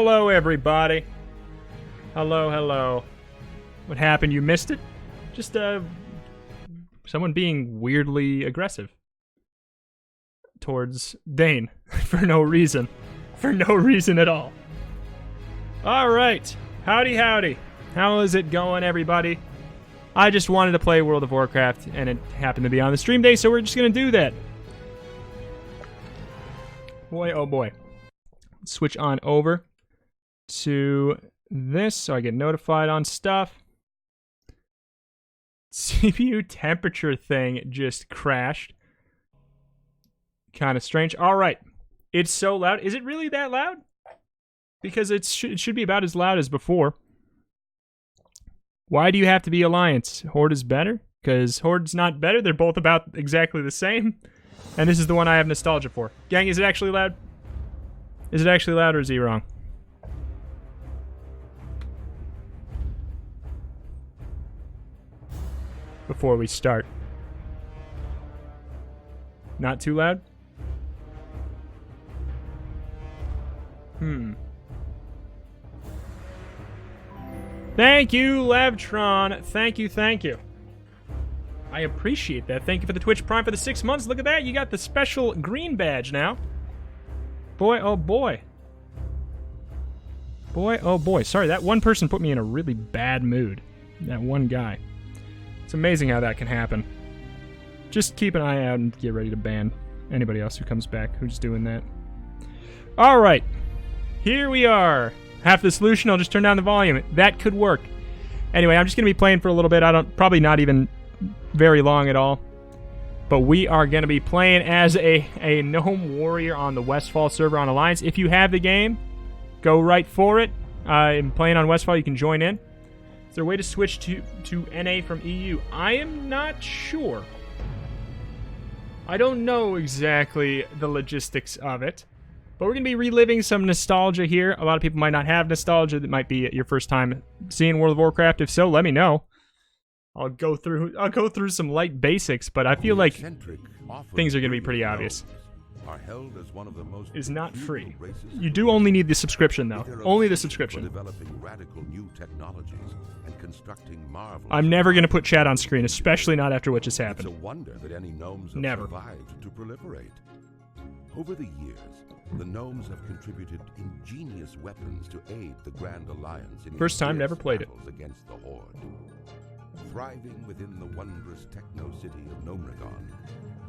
Hello, everybody. Hello, hello. What happened? You missed it? Just, someone being weirdly aggressive towards Dane for no reason. For no reason at all. Alright. Howdy, howdy. How is it going, everybody? I just wanted to play World of Warcraft, and it happened to be on the stream day, so we're just gonna do that. Boy, oh boy. Let's switch on over to this so I get notified on stuff. CPU temperature thing just crashed. Kind of strange. Alright. It's so loud. Is it really that loud? Because it should be about as loud as before. Why do you have to be Alliance? Horde is better? Because Horde's not better. They're both about exactly the same. And this is the one I have nostalgia for. Gang, is it actually loud? Is it actually loud or is he wrong? Before we start. Not too loud? Thank you, Levtron. Thank you, thank you. I appreciate that. Thank you for the Twitch Prime for the 6 months. Look at that. You got the special green badge now. Boy, oh boy. Boy, oh boy. Sorry, that one person put me in a really bad mood. That one guy. It's amazing how that can happen. Just keep an eye out and get ready to ban anybody else who comes back who's doing that. Alright. Here we are. Half the solution, I'll just turn down the volume. That could work. Anyway, I'm just going to be playing for a little bit. Probably not even very long at all. But we are going to be playing as a Gnome Warrior on the Westfall server on Alliance. If you have the game, go right for it. I'm playing on Westfall. You can join in. Is there a way to switch to NA from EU? I am not sure. I don't know exactly the logistics of it. But we're going to be reliving some nostalgia here. A lot of people might not have nostalgia. That might be your first time seeing World of Warcraft. If so, let me know. I'll go through some light basics, but I feel like things are going to be pretty obvious. Is not free. You do only need the subscription, though. Only the subscription. I'm never going to put chat on screen, especially not after what just happened. Never. Over the years, the gnomes have contributed ingenious weapons to aid the Grand Alliance in first time, never played it. Against the Horde. Thriving within the wondrous techno-city of Gnomragon,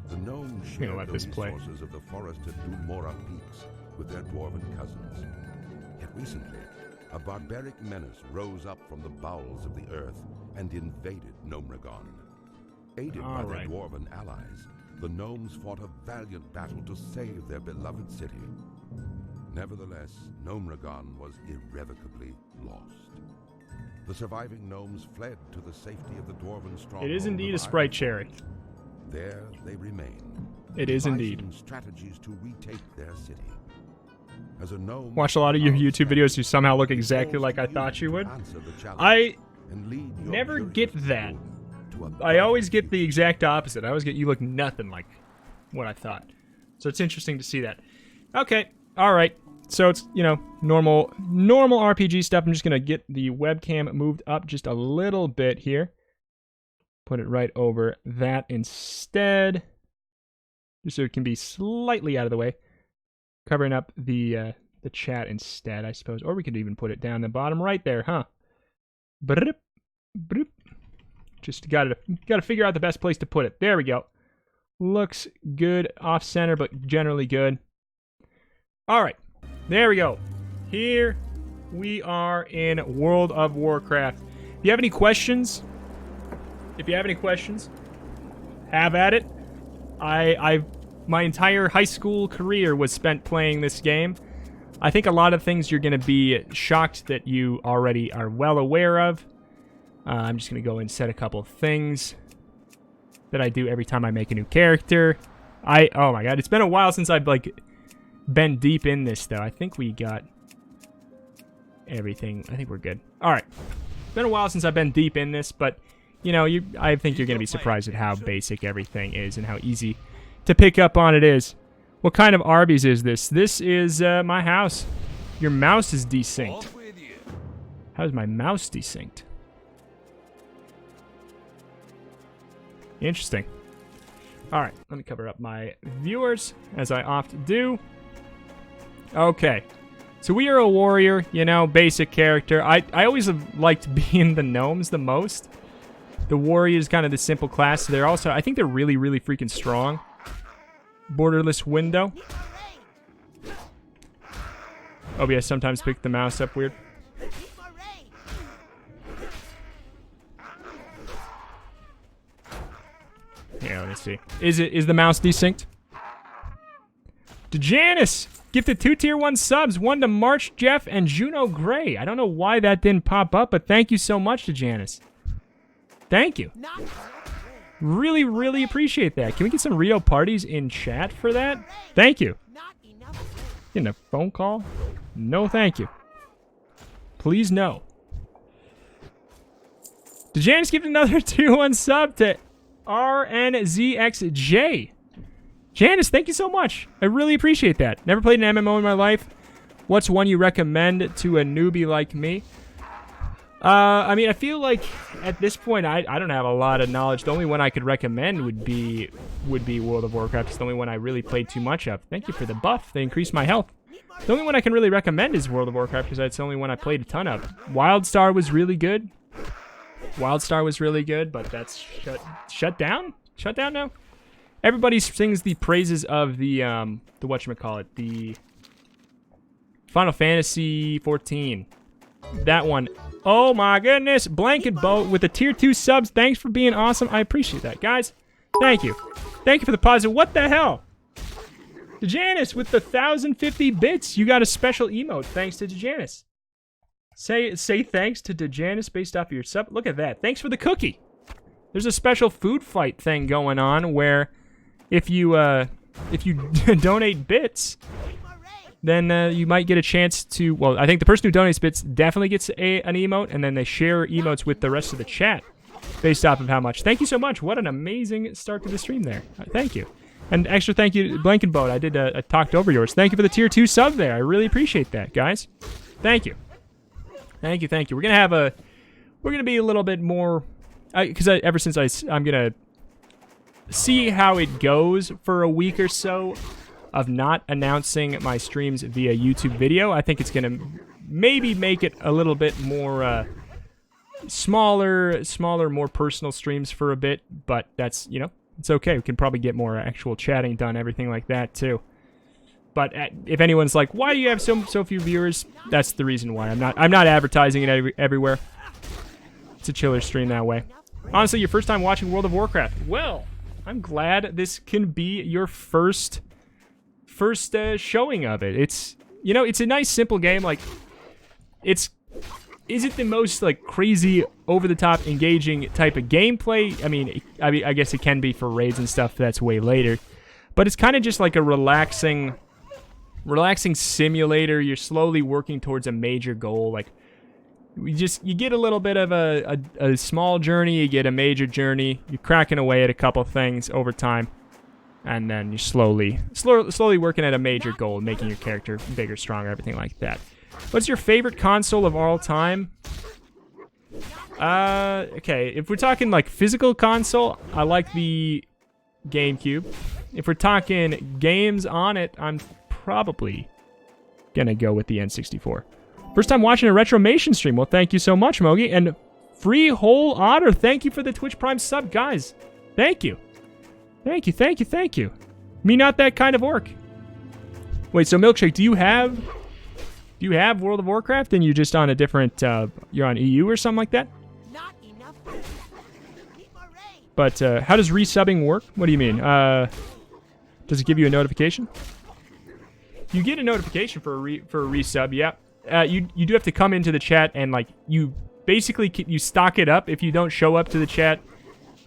the gnomes share the resources of the forested Dunmora peaks with their dwarven cousins. Yet recently, a barbaric menace rose up from the bowels of the earth and invaded Gnomragon. Aided by their dwarven allies, the gnomes fought a valiant battle to save their beloved city. Nevertheless, Gnomragon was irrevocably lost. The surviving gnomes fled to the safety of the dwarven stronghold. It is indeed a sprite cherry. There they remain. It is indeed. Strategies to retake their city. As a gnome, watch a lot of your YouTube videos who somehow look exactly like I thought you would. I never get that. I always get the exact opposite. I always get you look nothing like what I thought. So it's interesting to see that. Okay, alright. So it's, you know, normal RPG stuff. I'm just going to get the webcam moved up just a little bit here. Put it right over that instead. Just so it can be slightly out of the way. Covering up the chat instead, I suppose. Or we could even put it down the bottom right there, huh? Broop, broop. Just gotta figure out the best place to put it. There we go. Looks good off center, but generally good. Alright. There we go. Here we are in World of Warcraft. If you have any questions, have at it. My entire high school career was spent playing this game. I think a lot of things you're going to be shocked that you already are well aware of. I'm just going to go and set a couple of things that I do every time I make a new character. Oh my god, it's been a while since I've, like, been deep in this, though. I think we got everything. I think we're good. Alright. It's been a while since I've been deep in this, but, you know, I think you're going to be surprised at how basic everything is and how easy to pick up on it is. What kind of Arby's is this? This is my house. Your mouse is desynced. How is my mouse desynced? Interesting. Alright, let me cover up my viewers, as I often do. Okay. So we are a warrior, you know, basic character. I always have liked being the gnomes the most. The warrior is kind of the simple class. They're also, I think they're really, really freaking strong. Borderless window. OBS sometimes pick the mouse up weird. Yeah, let me see. Is the mouse desynced? DeJanis gifted 2 tier 1 subs, 1 to March Jeff and Juno Gray. I don't know why that didn't pop up, but thank you so much, DeJanis. Thank you. Really, really appreciate that. Can we get some Reto parties in chat for that? Thank you. Getting a phone call? No, thank you. Please, no. DeJanis gifted another 2-1 sub to RNZXJ. Janice, thank you so much. I really appreciate that. Never played an MMO in my life. What's one you recommend to a newbie like me? I mean, I feel like at this point, I don't have a lot of knowledge. The only one I could recommend would be World of Warcraft. It's the only one I really played too much of. Thank you for the buff. They increased my health. The only one I can really recommend is World of Warcraft because that's the only one I played a ton of. WildStar was really good. WildStar was really good, but that's shut down? Shut down now? Everybody sings the praises of the whatchamacallit, the Final Fantasy 14. That one. Oh my goodness. Blanket Boat with the tier 2 subs. Thanks for being awesome. I appreciate that, guys. Thank you. Thank you for the positive. What the hell? DeJanis with the 1,050 bits. You got a special emote. Thanks to DeJanis. Say thanks to DeJanis based off of your sub. Look at that. Thanks for the cookie. There's a special food fight thing going on where if you donate bits, then you might get a chance to, well, I think the person who donates bits definitely gets an emote, and then they share emotes with the rest of the chat based off of how much. Thank you so much. What an amazing start to the stream there. Thank you. And extra thank you, Blanket Boat. I did talked over yours. Thank you for the tier 2 sub there. I really appreciate that, guys. Thank you. Thank you, thank you. We're gonna be a little bit more, because ever since I'm gonna see how it goes for a week or so of not announcing my streams via YouTube video. I think it's gonna maybe make it a little bit more smaller, more personal streams for a bit. But that's, you know, it's okay. We can probably get more actual chatting done, everything like that too. But if anyone's like, why do you have so few viewers? That's the reason why. I'm not advertising it everywhere. It's a chiller stream that way. Honestly, your first time watching World of Warcraft. Well, I'm glad this can be your first showing of it. It's, you know, it's a nice simple game. Like, is it the most like crazy over the top engaging type of gameplay? I mean, I guess it can be for raids and stuff. That's way later. But it's kind of just like a relaxing simulator. You're slowly working towards a major goal. Like, you get a little bit of a small journey, you get a major journey, you're cracking away at a couple things over time, and then you're slowly working at a major goal, making your character bigger, stronger, everything like that. What's your favorite console of all time? Okay, if we're talking like physical console, I like the GameCube. If we're talking games on it, I'm probably gonna go with the N64. First time watching a Retromation stream. Well, thank you so much, Mogi. And Free Whole Otter, thank you for the Twitch Prime sub, guys. Thank you. Thank you, thank you, thank you. Me not that kind of orc. Wait, so Milkshake, do you have World of Warcraft and you're just on a different, you're on EU or something like that? Not enough. But how does resubbing work? What do you mean? Does it give you a notification? You get a notification for a resub, yeah. You do have to come into the chat and like you basically you stock it up. If you don't show up to the chat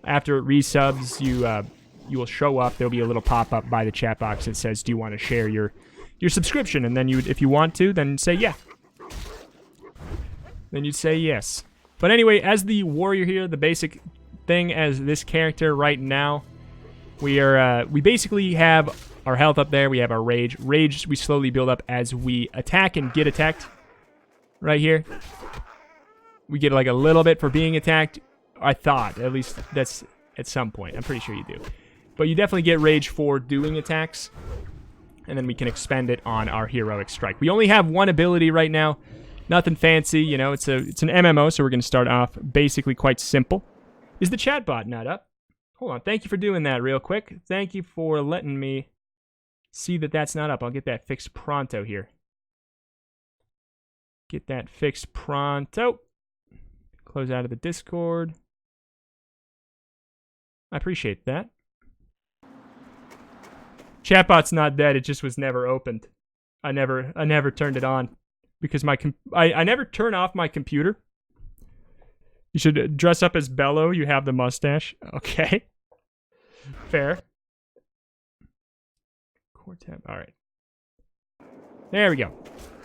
after it resubs, you will show up. There'll be a little pop up by the chat box that says, "Do you want to share your subscription?" And then if you want to, then say yeah. Then you'd say yes. But anyway, as the warrior here, the basic thing as this character right now, we basically have our health up there. We have our rage. Rage we slowly build up as we attack and get attacked. Right here. We get like a little bit for being attacked. I thought, at least that's at some point. I'm pretty sure you do. But you definitely get rage for doing attacks. And then we can expend it on our heroic strike. We only have one ability right now. Nothing fancy, you know. It's an MMO, so we're going to start off basically quite simple. Is the chatbot not up? Hold on. Thank you for doing that real quick. Thank you for letting me see that that's not up. I'll get that fixed pronto here. Get that fixed pronto. Close out of the Discord. I appreciate that. Chatbot's not dead. It just was never opened. I never turned it on because I never turn off my computer. You should dress up as Bello. You have the mustache. Okay. Fair. Core tab. All right. There we go.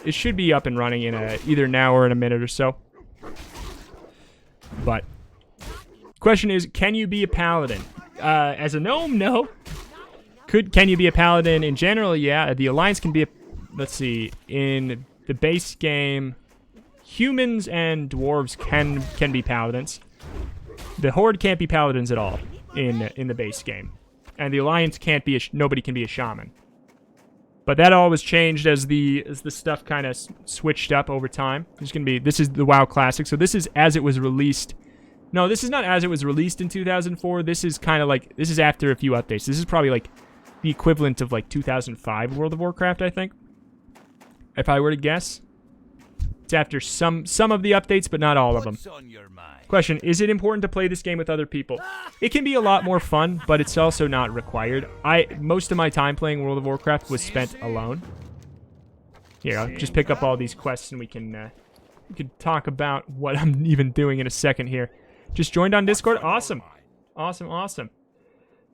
It should be up and running in either now or in a minute or so. But question is, can you be a paladin? As a gnome, no. Can you be a paladin in general? Yeah. The Alliance can be a... Let's see. In the base game, humans and dwarves can be paladins. The Horde can't be paladins at all in the base game. And the Alliance can't be... Nobody can be a shaman. But that all was changed as the stuff kind of switched up over time. This is the WoW Classic. So this is as it was released. No, this is not as it was released in 2004. This is kind of like... This is after a few updates. This is probably like the equivalent of like 2005 World of Warcraft, I think. If I were to guess. It's after some of the updates, but not all of them. Question, is it important to play this game with other people? It can be a lot more fun, but it's also not required. Most of my time playing World of Warcraft was spent alone. Here, I'll just pick up all these quests and we can talk about what I'm even doing in a second here. Just joined on Discord? Awesome. Awesome, awesome.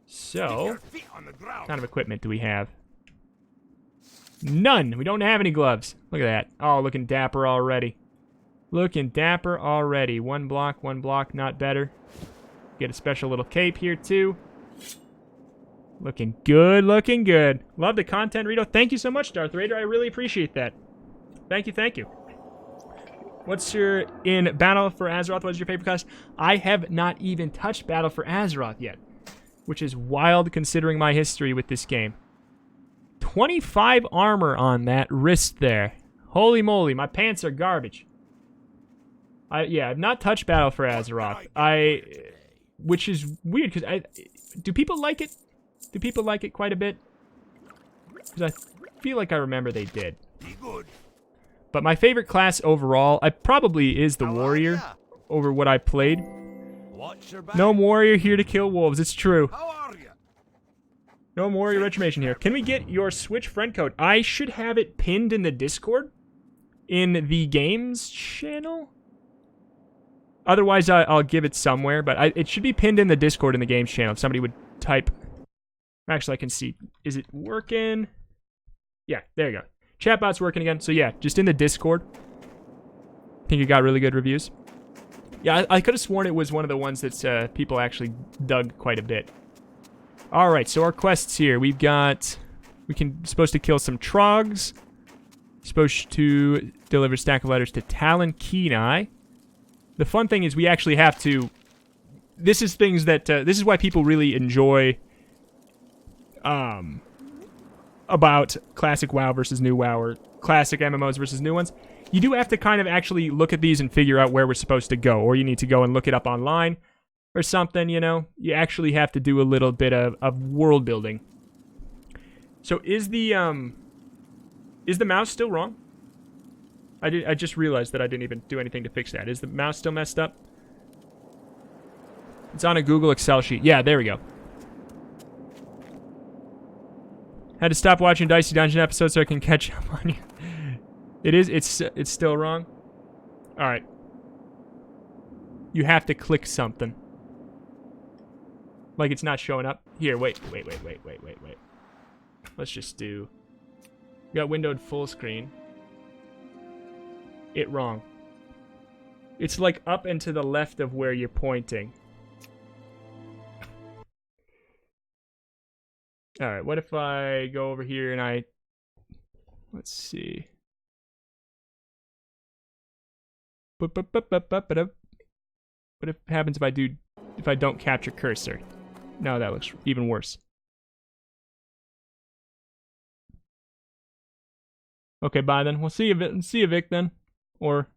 So, what kind of equipment do we have? None. We don't have any gloves. Look at that. Oh, looking dapper already. Looking dapper already. One block, not better. Get a special little cape here, too. Looking good, looking good. Love the content, Reto. Thank you so much, Darth Raider. I really appreciate that. Thank you, thank you. What's your... In Battle for Azeroth, what is your favorite class? I have not even touched Battle for Azeroth yet. Which is wild considering my history with this game. 25 armor on that wrist there. Holy moly, my pants are garbage. Yeah, I've not touched Battle for Azeroth. Which is weird, because do people like it? Do people like it quite a bit? Because I feel like I remember they did. But my favorite class overall, probably is the Warrior over what I played. No Warrior here to kill wolves, it's true. No Warrior Retribution here. Can we get your Switch friend code? I should have it pinned in the Discord? In the games channel? Otherwise, I'll give it somewhere, but it should be pinned in the Discord in the games channel. If somebody would type... Actually, I can see. Is it working? Yeah, there you go. Chatbot's working again. So yeah, just in the Discord. I think it got really good reviews. Yeah, I could have sworn it was one of the ones that people actually dug quite a bit. Alright, so our quests here. We've got... Supposed to kill some trogs. Supposed to deliver a stack of letters to Talon Kenai. The fun thing is we actually have to... This is things that... this is why people really enjoy... about classic WoW versus new WoW, or classic MMOs versus new ones. You do have to kind of actually look at these and figure out where we're supposed to go, or you need to go and look it up online or something, you know? You actually have to do a little bit of world building. So is the mouse still wrong? I just realized that I didn't even do anything to fix that. Is the mouse still messed up? It's on a Google Excel sheet. Yeah, there we go. Had to stop watching Dicey Dungeon episodes so I can catch up on you. It's still wrong? Alright. You have to click something. Like it's not showing up. Here, wait. Let's just do... We got windowed full screen. It wrong. It's like up and to the left of where you're pointing. Alright, what if I go over here and I... Let's see. What happens if I don't capture cursor? No, that looks even worse. Okay, bye then. We'll see you, Vic, then. Or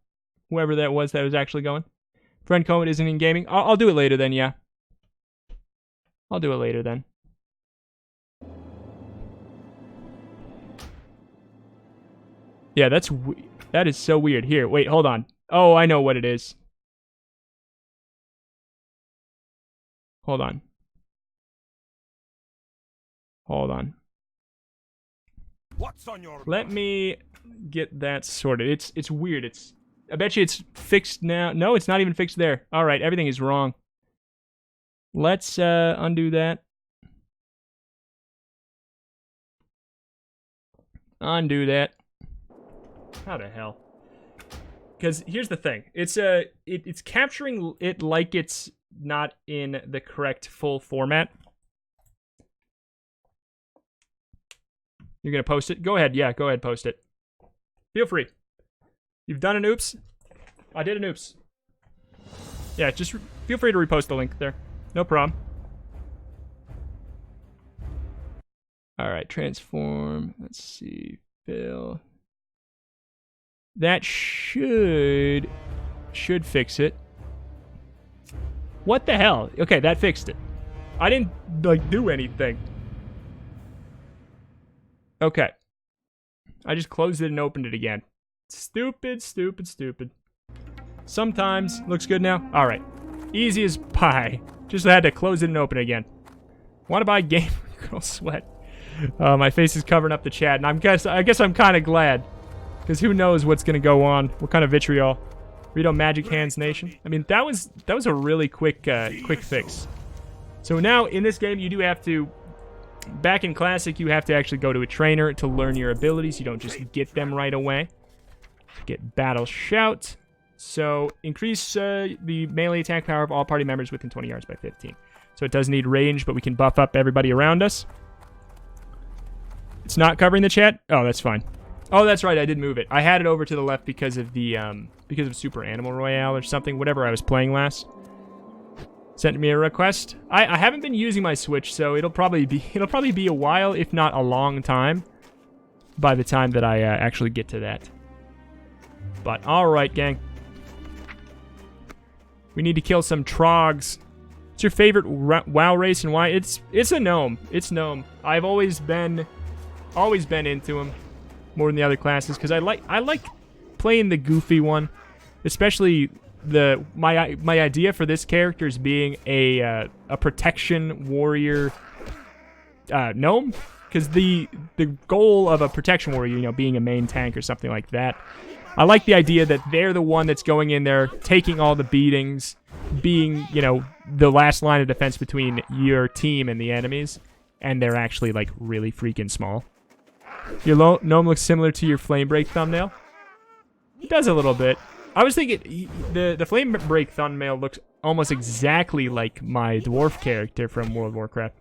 whoever that was actually going. Friend code isn't in gaming. I'll do it later then, yeah. I'll do it later then. Yeah, that is so weird. Here, wait, hold on. Oh, I know what it is. Hold on. Hold on. What's on your Let me get that sorted. It's weird. I bet you it's fixed now. No, it's not even fixed there. All right, everything is wrong. Let's undo that. Undo that. How the hell? Because here's the thing. It's capturing it like it's not in the correct full format. You're gonna post it? Go ahead. Yeah, go ahead, post it. Feel free. You've done an oops. I did an oops. Yeah, just feel free to repost the link there. No problem. All right, transform. Let's see. Fill. That should fix it. What the hell? Okay, that fixed it. I didn't like do anything. Okay. I just closed it and opened it again. Stupid, stupid, stupid. Sometimes. Looks good now? Alright. Easy as pie. Just had to close it and open it again. Want to buy Game Girl Sweat? My face is covering up the chat, and I guess I'm kind of glad. Because who knows what's going to go on. What kind of vitriol. Reto Magic Hands Nation. I mean, that was a really quick fix. So now, in this game, you do have to... Back in Classic, you have to actually go to a trainer to learn your abilities. You don't just get them right away. Get Battle Shout. So, increase the melee attack power of all party members within 20 yards by 15. So it does need range, but we can buff up everybody around us. It's not covering the chat? Oh, that's fine. Oh, that's right, I did move it. I had it over to the left because of the because of Super Animal Royale or something, whatever I was playing last. Sent me a request. I haven't been using my Switch, so it'll probably be a while, if not a long time, by the time that I actually get to that. But alright, gang. We need to kill some trogs. What's your favorite WoW race and why? It's a gnome. It's gnome. I've always been into him more than the other classes because I like playing the goofy one, especially my idea for this character is being a protection warrior gnome, because the goal of a protection warrior, you know, being a main tank or something like that. I like the idea that they're the one that's going in there, taking all the beatings, being, you know, the last line of defense between your team and the enemies, and they're actually, like, really freaking small. Your gnome looks similar to your Flame Break thumbnail. It does a little bit. I was thinking, the Flame Break thumbnail looks almost exactly like my dwarf character from World of Warcraft.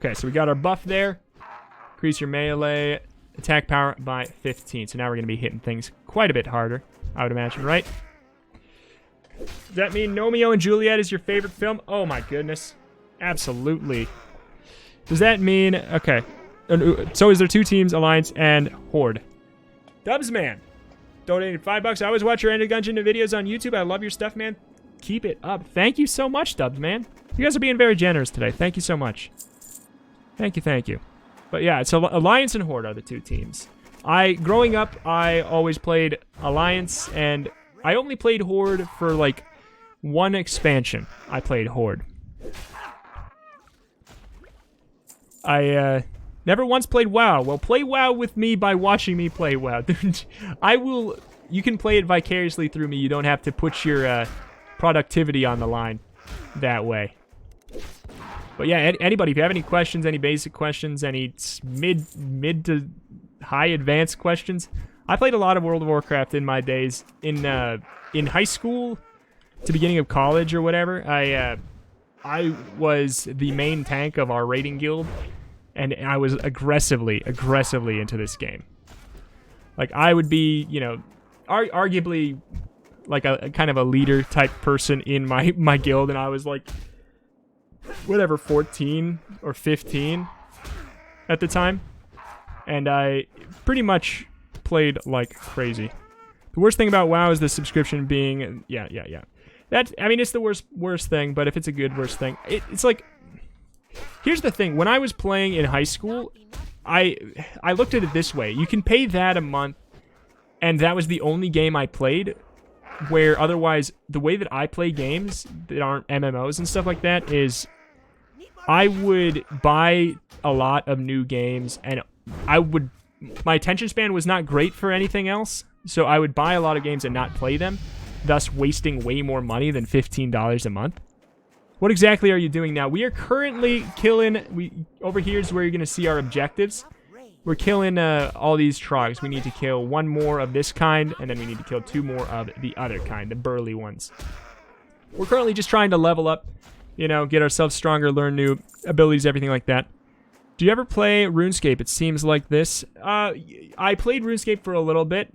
Okay, so we got our buff there. Increase your melee attack power by 15. So now we're going to be hitting things quite a bit harder, I would imagine, right? Does that mean Romeo and Juliet is your favorite film? Oh my goodness. Absolutely. Does that mean... Okay. So is there two teams, Alliance and Horde? Dubsman donated $5. I always watch your Ender Gungeon videos on YouTube. I love your stuff, man. Keep it up. Thank you so much, Dubsman. You guys are being very generous today. Thank you so much. Thank you, thank you. But yeah, so Alliance and Horde are the two teams. Growing up, I always played Alliance, and I only played Horde for, like, one expansion. I played Horde. I never once played WoW. Well, play WoW with me by watching me play WoW. You can play it vicariously through me. You don't have to put your productivity on the line that way. But yeah, anybody, if you have any questions, any basic questions, any mid to high advanced questions. I played a lot of World of Warcraft in my days. In high school, to beginning of college or whatever, I was the main tank of our raiding guild, and I was aggressively into this game. Like, I would be, you know, arguably like a kind of a leader type person in my guild, and I was like, whatever, 14 or 15 at the time, and I pretty much played like crazy. The worst thing about WoW is the subscription being, yeah. That, I mean, it's the worst thing, but if it's a good worst thing, it's like, here's the thing. When I was playing in high school, I looked at it this way. You can pay that a month, and that was the only game I played, where otherwise, the way that I play games that aren't MMOs and stuff like that is, I would buy a lot of new games, and my attention span was not great for anything else, so I would buy a lot of games and not play them, thus wasting way more money than $15 a month. What exactly are you doing now? We are currently killing, over here is where you're going to see our objectives. We're killing all these trogs. We need to kill one more of this kind, and then we need to kill 2 more of the other kind, the burly ones. We're currently just trying to level up, you know, get ourselves stronger, learn new abilities, everything like that. Do you ever play RuneScape? It seems like this. I played RuneScape for a little bit.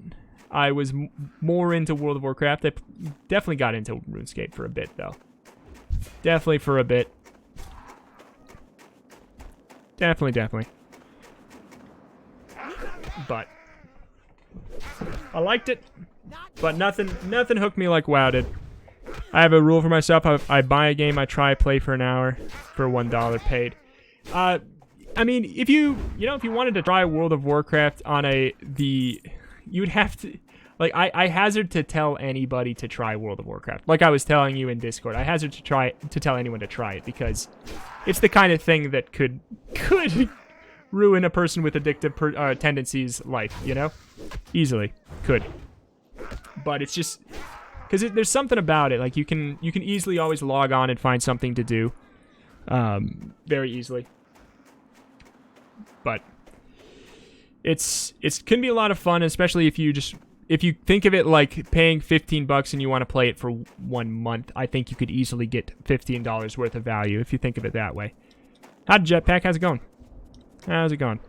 I was more into World of Warcraft. I definitely got into RuneScape for a bit, though. Definitely for a bit. Definitely. But I liked it, but nothing hooked me like WoW did. I have a rule for myself. I buy a game, I try play for an hour for $1 paid. I mean, if you wanted to try World of Warcraft on you'd have to, like, I hazard to tell anybody to try World of Warcraft. Like I was telling you in Discord, I hazard to tell anyone to try it, because it's the kind of thing that could ruin a person with addictive tendencies' life, you know? Easily. Could. But it's just, because there's something about it. Like, you can easily always log on and find something to do. Very easily. But it can be a lot of fun, especially if you think of it like paying $15 and you want to play it for 1 month. I think you could easily get $15 worth of value if you think of it that way. Howdy, Jetpack. How's it going? How's it going?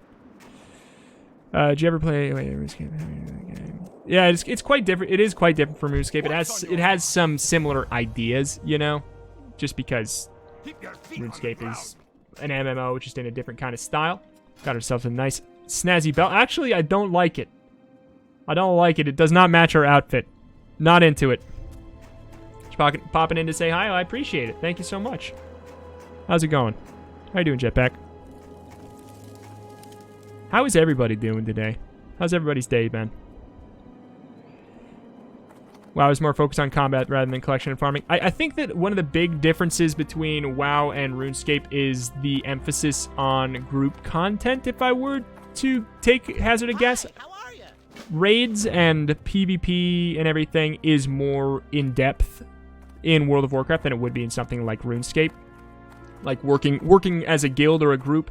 Did you ever play RuneScape? Yeah, it's quite different. It is quite different from RuneScape. It has some similar ideas, you know, just because RuneScape is an MMO, just in a different kind of style. Got ourselves a nice snazzy belt. Actually, I don't like it. It does not match our outfit. Not into it. Just popping in to say hi. I appreciate it. Thank you so much. How's it going? How you doing, Jetpack? How is everybody doing today? How's everybody's day been? WoW is more focused on combat rather than collection and farming. I think that one of the big differences between WoW and RuneScape is the emphasis on group content, if I were to hazard a guess. How are you? Raids and PvP and everything is more in-depth in World of Warcraft than it would be in something like RuneScape. Like working as a guild or a group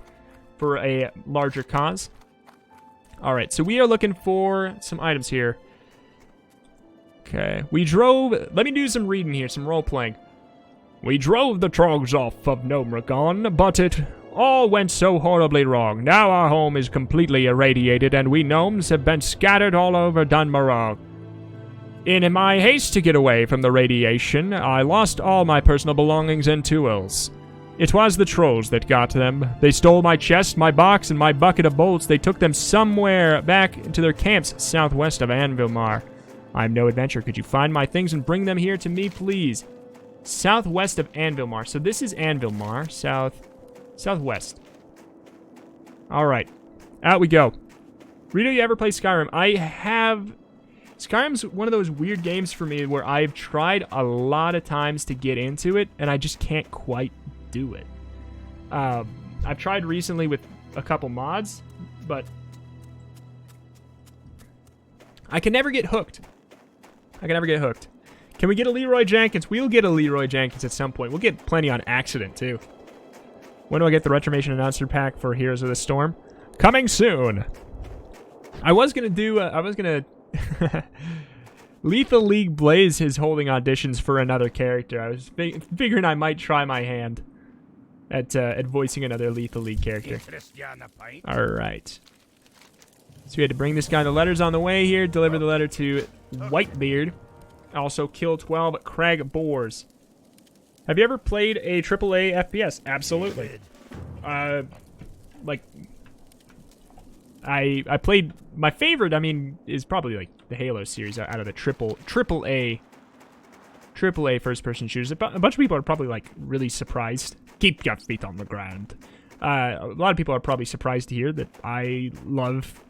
for a larger cause. Alright, so we are looking for some items here. Okay, let me do some reading here, some role-playing. We drove the trogs off of Gnomeregan, but it all went so horribly wrong. Now our home is completely irradiated, and we gnomes have been scattered all over Dunmarog. In my haste to get away from the radiation, I lost all my personal belongings and tools. It was the trolls that got them. They stole my chest, my box, and my bucket of bolts. They took them somewhere back to their camps southwest of Anvilmar. I'm no adventurer. Could you find my things and bring them here to me, please? Southwest of Anvilmar. So this is Anvilmar. Southwest. Alright. Out we go. Reto, you ever play Skyrim? I have. Skyrim's one of those weird games for me where I've tried a lot of times to get into it, and I just can't quite do it. I've tried recently with a couple mods, but I can never get hooked. Can we get a Leroy Jenkins? We'll get a Leroy Jenkins at some point. We'll get plenty on accident, too. When do I get the Retromation Announcer Pack for Heroes of the Storm? Coming soon! I was gonna Lethal League Blaze is holding auditions for another character. I was figuring I might try my hand at voicing another Lethal League character. Alright. So we had to bring this guy the letters on the way here, deliver the letter to Whitebeard. Also kill 12 Crag Boars. Have you ever played a AAA FPS? Absolutely. Like, I played, my favorite, I mean, is probably like the Halo series out of the AAA first-person shooters. A bunch of people are probably like really surprised. Keep your feet on the ground. A lot of people are probably surprised to hear that I love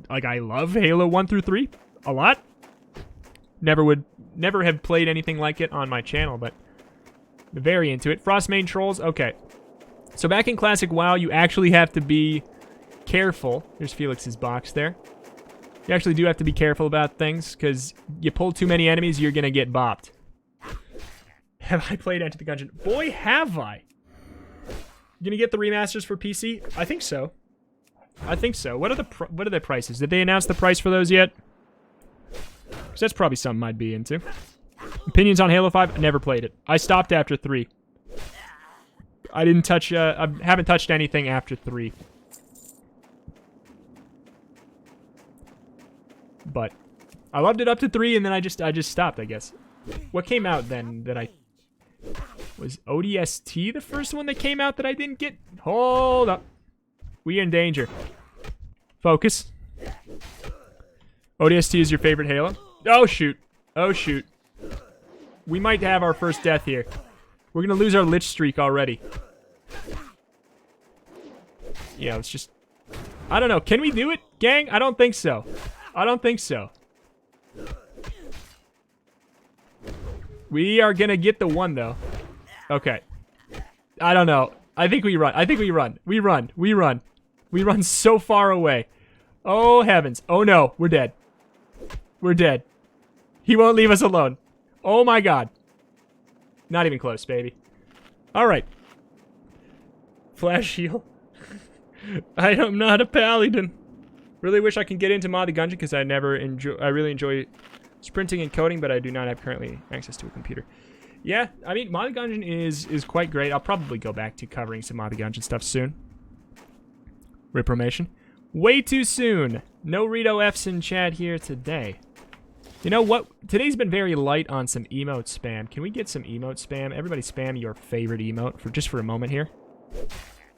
Halo 1 through 3 a lot. Never have played anything like it on my channel, but very into it. Frostmane Trolls, okay. So back in Classic WoW, you actually have to be careful. There's Felix's box there. You actually do have to be careful about things, because you pull too many enemies, you're going to get bopped. Have I played Enter the Gungeon? Boy, have I. You going to get the remasters for PC? I think so. I think so. What are the prices? Did they announce the price for those yet? Because that's probably something I'd be into. Opinions on Halo 5? I never played it. I stopped after 3. I didn't touch, I haven't touched anything after 3. But I loved it up to 3, and then I just stopped, I guess. What came out then that I... Was ODST the first one that came out that I didn't get? Hold up. We are in danger. Focus. ODST is your favorite Halo? Oh, shoot. Oh, shoot. We might have our first death here. We're going to lose our Lich streak already. Yeah, let's just... I don't know. Can we do it, gang? I don't think so. I don't think so. We are going to get the one, though. Okay. I don't know. I think we run. I think we run. We run. We run. We run so far away. Oh, heavens. Oh, no. We're dead. We're dead. He won't leave us alone. Oh, my God. Not even close, baby. All right. Flash shield. I am not a paladin. Really wish I can get into Mod the Gungeon because I really enjoy sprinting and coding, but I do not have currently access to a computer. Yeah, I mean, Mod the Gungeon is quite great. I'll probably go back to covering some Mod the Gungeon stuff soon. Repromation. Way too soon. No Reto F's in chat here today. You know what? Today's been very light on some emote spam. Can we get some emote spam? Everybody spam your favorite emote just for a moment here.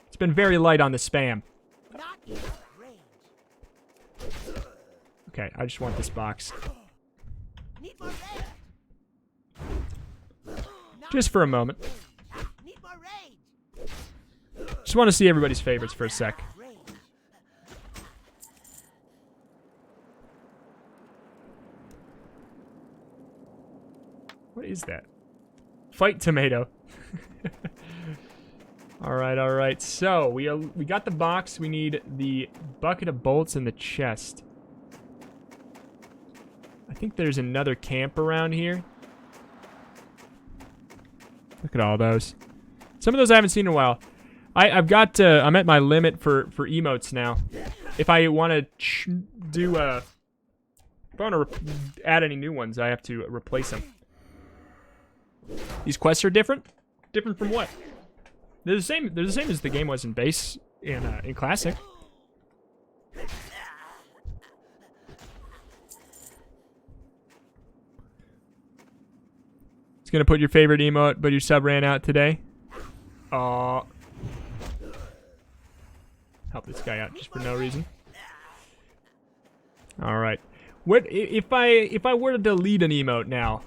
It's been very light on the spam. Okay, I just want this box. Just for a moment. Just want to see everybody's favorites for a sec. What is that? Fight tomato. Alright, alright. So, we got the box. We need the bucket of bolts and the chest. I think there's another camp around here. Look at all those. Some of those I haven't seen in a while. I'm at my limit for emotes now. If I want to do, if I want to add any new ones, I have to replace them. These quests are different? Different from what? They're the same as the game was in base, in classic. It's gonna put your favorite emote, but your sub ran out today. Aw. Help this guy out just for no reason. Alright. What if I were to delete an emote now?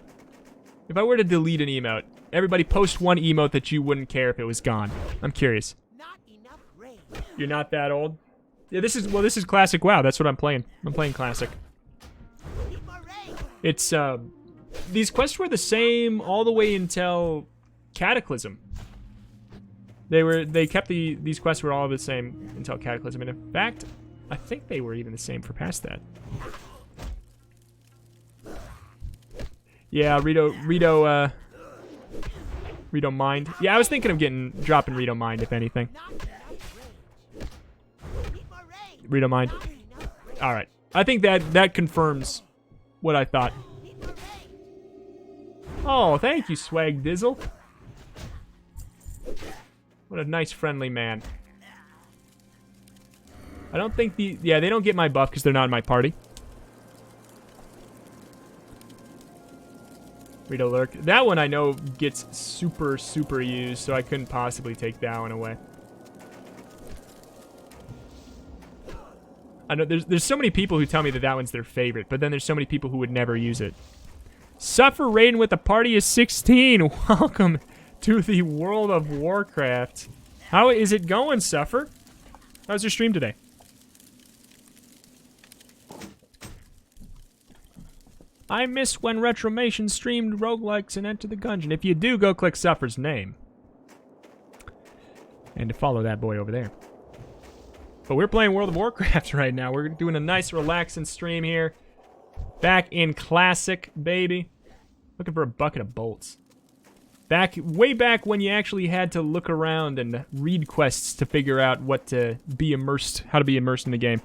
If I were to delete an emote, everybody post one emote that you wouldn't care if it was gone. I'm curious. You're not that old? Yeah, this is classic WoW. That's what I'm playing. I'm playing classic. It's these quests were the same all the way until Cataclysm. They kept these quests were all the same until Cataclysm, and in fact, I think they were even the same for past that. Yeah, Reto Mind. Yeah, I was thinking of dropping Reto Mind, if anything. Reto Mind. Alright. I think that confirms what I thought. Oh, thank you, Swag Dizzle. What a nice, friendly man. I don't think yeah, they don't get my buff because they're not in my party. Reto Lurk. That one I know gets super, super used, so I couldn't possibly take that one away. I know there's so many people who tell me that that one's their favorite, but then there's so many people who would never use it. Suffer Raiden with a party of 16. Welcome to the world of Warcraft. How is it going, Suffer? How's your stream today? I miss when Retromation streamed roguelikes and Enter the Gungeon. If you do, go click Suffer's name. And to follow that boy over there. But we're playing World of Warcraft right now. We're doing a nice relaxing stream here. Back in Classic, baby. Looking for a bucket of bolts. Way back when you actually had to look around and read quests to figure out what to be immersed, how to be immersed in the game.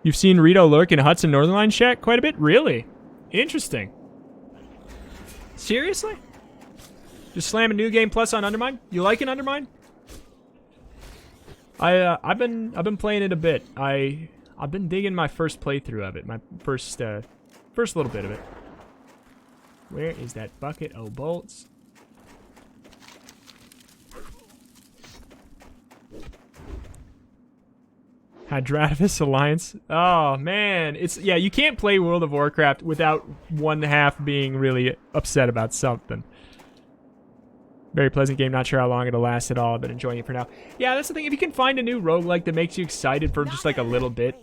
You've seen Reto Lurk in Hudson Northern chat quite a bit? Really? Interesting. Seriously? Just slam a new game plus on Undermine? You liking Undermine? I've been playing it a bit. I've been digging my first playthrough of it. My first little bit of it. Where is that bucket of bolts? Hydrativus Alliance. Oh man, yeah, you can't play World of Warcraft without one half being really upset about something. Very pleasant game, not sure how long it'll last at all, but enjoying it for now. Yeah, that's the thing, if you can find a new roguelike that makes you excited for just like a little bit,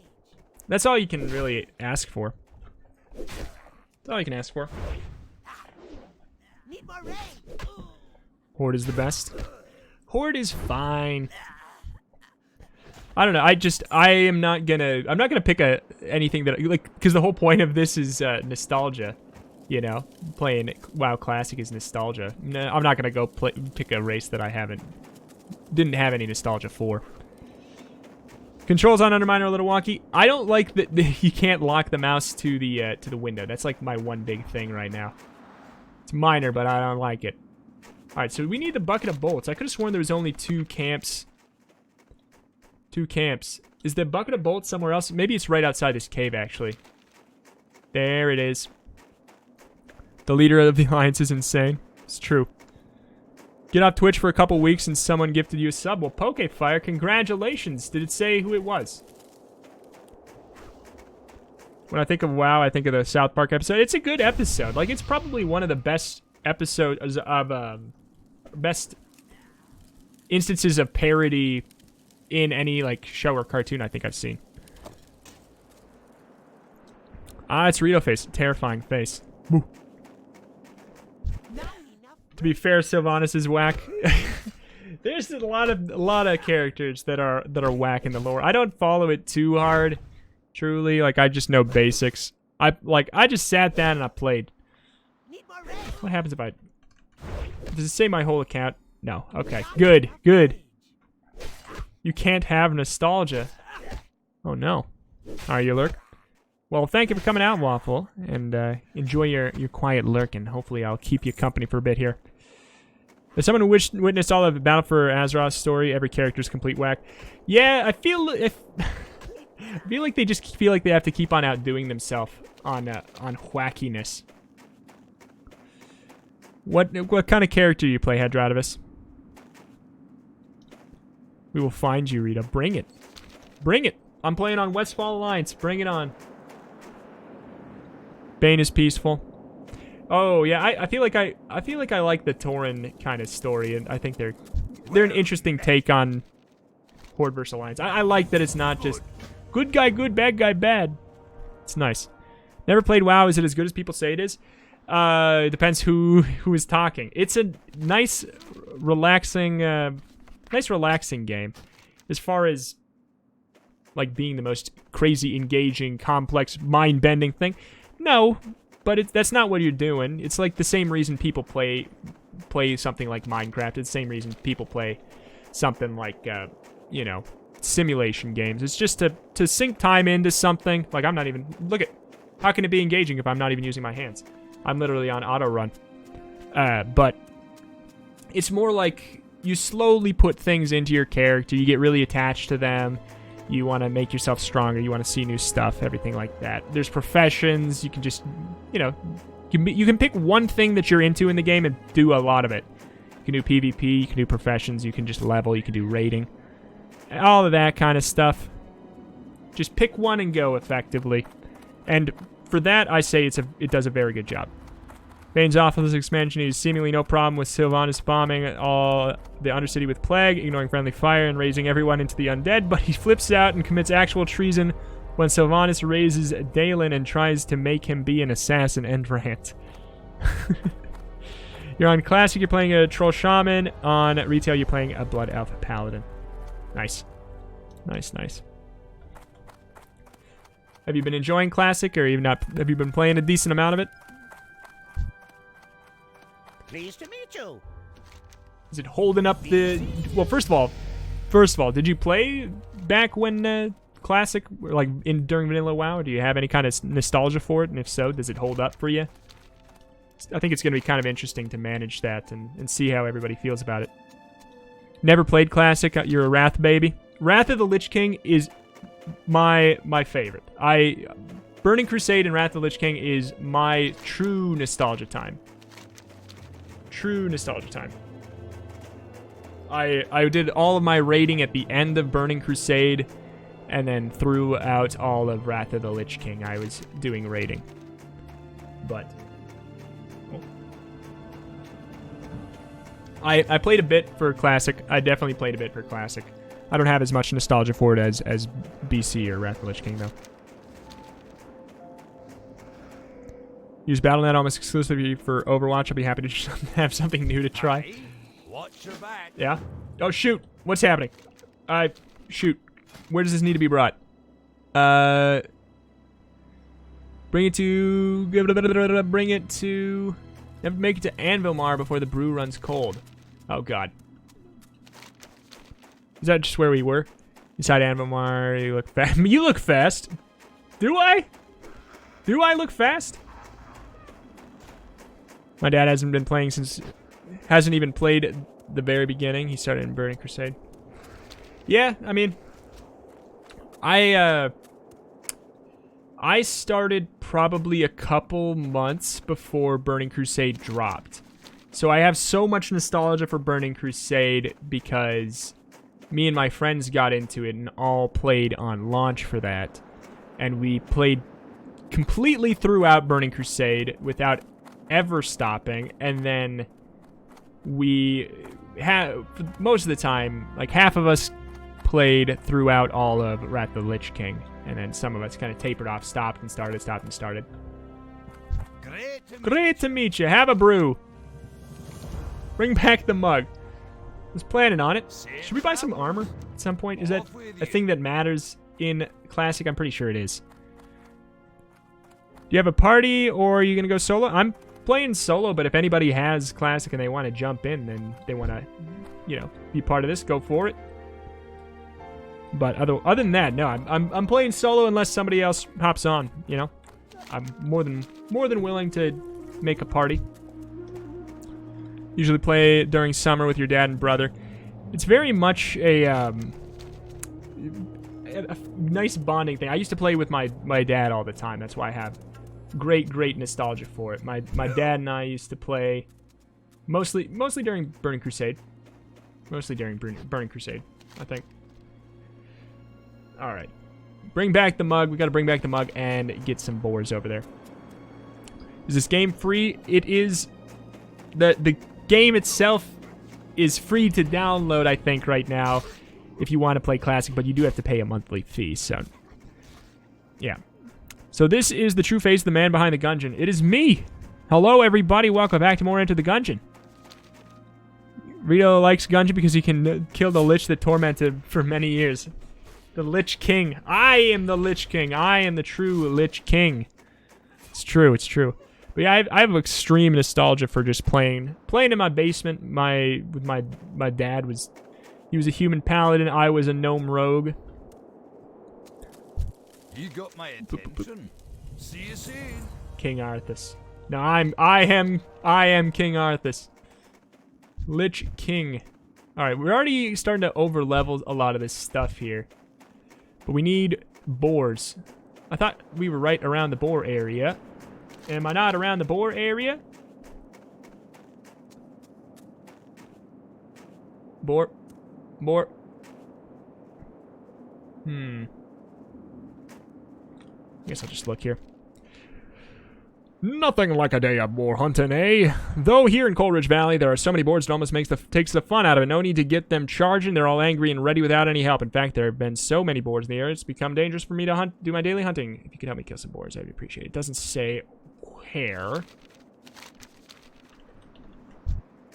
that's all you can really ask for. That's all you can ask for. Horde is the best. Horde is fine. I don't know. I'm not gonna pick anything that because the whole point of this is nostalgia. You know, playing WoW Classic is nostalgia. No, I'm not gonna go pick a race that I didn't have any nostalgia for. Controls on Undermine are a little wonky. I don't like that you can't lock the mouse to the window. That's like my one big thing right now. It's minor, but I don't like it. All right, so we need the bucket of bolts. I could have sworn there was only 2 camps. 2 camps. Is the bucket of bolts somewhere else? Maybe it's right outside this cave, actually. There it is. The leader of the Alliance is insane. It's true. Get off Twitch for a couple weeks and someone gifted you a sub. Well, Pokefire, congratulations. Did it say who it was? When I think of WoW, I think of the South Park episode. It's a good episode. Like, it's probably one of the best episodes of, best instances of parody in any, like, show or cartoon I think I've seen. Ah, it's Reto face. Terrifying face. Woo. To be fair, Sylvanas is whack. There's a lot of characters that are whack in the lore. I don't follow it too hard, truly. Like, I just know basics. I just sat down and I played. What happens if I... Does it say my whole account? No. Okay. Good. Good. You can't have nostalgia. Oh no. Alright, you lurk. Well, thank you for coming out, Waffle, and enjoy your quiet lurking. Hopefully I'll keep you company for a bit here. As someone who witnessed all of the Battle for Azeroth's story, every character's complete whack. Yeah, I feel like they just feel like they have to keep on outdoing themselves on whackiness. What kind of character do you play, Hydrativus? We will find you, Rita. Bring it. Bring it. I'm playing on Westfall Alliance. Bring it on. Bane is peaceful. Oh yeah, I feel like I like the Tauren kind of story, and I think they're an interesting take on Horde vs Alliance. I like that it's not just good guy good, bad guy bad. It's nice. Never played WoW. Is it as good as people say it is? It depends who is talking. It's a nice, relaxing game. As far as like being the most crazy, engaging, complex, mind-bending thing. No, but that's not what you're doing. It's like the same reason people play something like Minecraft. It's the same reason people play something like, you know, simulation games. It's just to sink time into something. Like, I'm not even... Look at... How can it be engaging if I'm not even using my hands? I'm literally on auto run. But it's more like you slowly put things into your character. You get really attached to them. You want to make yourself stronger. You want to see new stuff, everything like that. There's professions. You can just, you know, you can pick one thing that you're into in the game and do a lot of it. You can do PvP. You can do professions. You can just level. You can do raiding. All of that kind of stuff. Just pick one and go effectively. And for that, I say it does a very good job. Bane's office expansion is seemingly no problem with Sylvanas bombing all the Undercity with plague, ignoring friendly fire, and raising everyone into the undead, but he flips out and commits actual treason when Sylvanas raises Dalen and tries to make him be an assassin and rant. You're on Classic, you're playing a Troll Shaman. On Retail, you're playing a Blood Elf Paladin. Nice. Nice, nice. Have you been enjoying Classic, or have you been playing a decent amount of it? Pleased to meet you. Is it holding up the... Well, first of all, did you play back when Classic, like during Vanilla WoW? Do you have any kind of nostalgia for it? And if so, does it hold up for you? I think it's going to be kind of interesting to manage that and see how everybody feels about it. Never played Classic. You're a Wrath baby. Wrath of the Lich King is my favorite. Burning Crusade and Wrath of the Lich King is my true nostalgia time. True nostalgia time. I did all of my raiding at the end of Burning Crusade, and then throughout all of Wrath of the Lich King, I was doing raiding. But I played a bit for Classic. I definitely played a bit for Classic. I don't have as much nostalgia for it as BC or Wrath of the Lich King, though. Use Battle.net almost exclusively for Overwatch. I'll be happy to have something new to try. Watch your back. Yeah? Oh, shoot. What's happening? Shoot. Where does this need to be brought? Bring it to... Never make it to Anvilmar before the brew runs cold. Oh, God. Is that just where we were? Inside Anvilmar, you look fast. You look fast. Do I? Do I look fast? My dad hasn't been playing since... Hasn't even played at the very beginning. He started in Burning Crusade. Yeah, I mean... I started probably a couple months before Burning Crusade dropped. So I have so much nostalgia for Burning Crusade because me and my friends got into it and all played on launch for that. And we played completely throughout Burning Crusade without ever stopping. And then we had, most of the time, like half of us played throughout all of Wrath of the Lich King. And then some of us kind of tapered off, stopped and started, stopped and started. Great to meet you. Have a brew. Bring back the mug. I was planning on it. Should we buy some armor at some point? Is that a thing that matters in Classic? I'm pretty sure it is. Do you have a party, or are you going to go solo? I'm playing solo, but if anybody has Classic and they want to jump in, then they want to, you know, be part of this, go for it. But other than that, no, I'm playing solo unless somebody else hops on, you know? I'm more than willing to make a party. Usually play during summer with your dad and brother. It's very much a nice bonding thing. I used to play with my dad all the time. That's why I have great nostalgia for it. My dad and I used to play mostly during Burning Crusade. Mostly during Burning Crusade, I think. All right. Bring back the mug. We got to bring back the mug and get some boars over there. Is this game free? It is. The game itself is free to download, I think, right now, if you want to play Classic, but you do have to pay a monthly fee, so... Yeah. So this is the true face of the man behind the Gungeon. It is me! Hello, everybody. Welcome back to more Enter the Gungeon. Reto likes Gungeon because he can kill the Lich that tormented for many years. The Lich King. I am the Lich King. I am the true Lich King. It's true. It's true. But yeah, I have extreme nostalgia for just playing in my basement. With my dad was, he was a human paladin. I was a gnome rogue. You got my attention. See you soon. King Arthas. No, I am King Arthas. Lich King. Alright, we're already starting to over-level a lot of this stuff here. But we need boars. I thought we were right around the boar area. Am I not around the boar area? Boar. Boar. I guess I'll just look here. Nothing like a day of boar hunting, eh? Though here in Coleridge Valley, there are so many boars it almost takes the fun out of it. No need to get them charging. They're all angry and ready without any help. In fact, there have been so many boars in the area, it's become dangerous for me to do my daily hunting. If you could help me kill some boars, I'd appreciate it. It doesn't say where.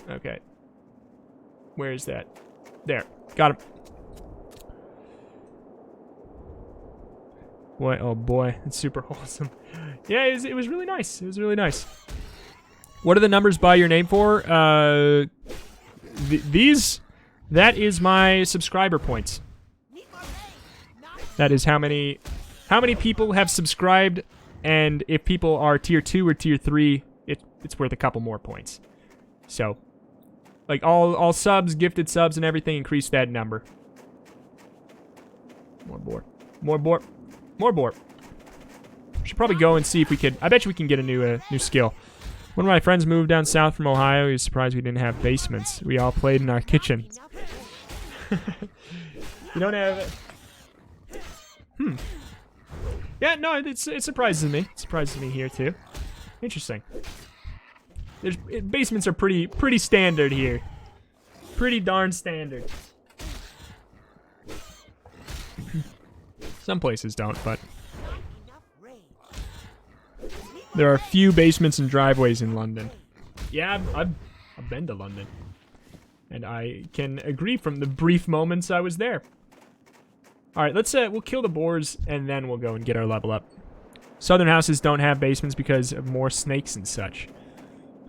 Okay. Where is that? There. Got him. Boy, oh boy, it's super wholesome. Yeah, it was really nice. It was really nice. What are the numbers by your name for? These, that is my subscriber points. That is how many people have subscribed, and if people are tier 2 or tier 3, it's worth a couple more points. So, like all subs, gifted subs, and everything increase that number. More boar. More boar. More boar. Should probably go and see if we could. I bet you we can get a new skill. One of my friends moved down south from Ohio. He was surprised we didn't have basements. We all played in our kitchen. You don't have. Yeah, no, it surprises me. It surprises me here too. Interesting. Basements are pretty standard here. Pretty darn standard. Some places don't, but there are few basements and driveways in London. Yeah, I've been to London, and I can agree from the brief moments I was there. All right, we'll kill the boars and then we'll go and get our level up. Southern houses don't have basements because of more snakes and such.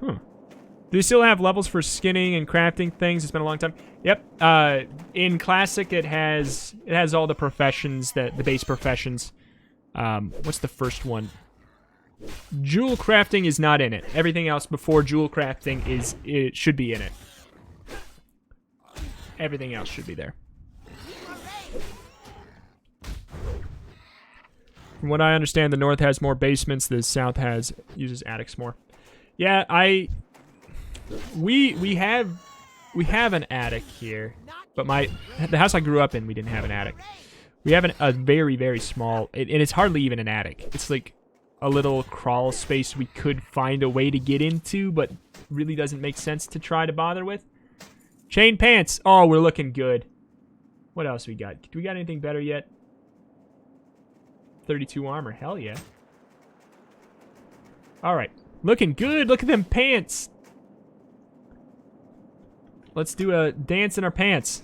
Do they still have levels for skinning and crafting things? It's been a long time. Yep. In Classic, it has all the professions, the base professions. What's the first one? Jewel crafting is not in it. Everything else before jewel crafting it should be in it. Everything else should be there. From what I understand, the north has more basements. The south uses attics more. Yeah, we have an attic here, but the house I grew up in, we didn't have an attic. We have a very, very small, and it's hardly even an attic. It's like a little crawl space we could find a way to get into, but really doesn't make sense to try to bother with. Chain pants. Oh, we're looking good. What else we got? Do we got anything better yet? 32 armor. Hell yeah. All right. Looking good. Look at them pants. Let's do a dance in our pants.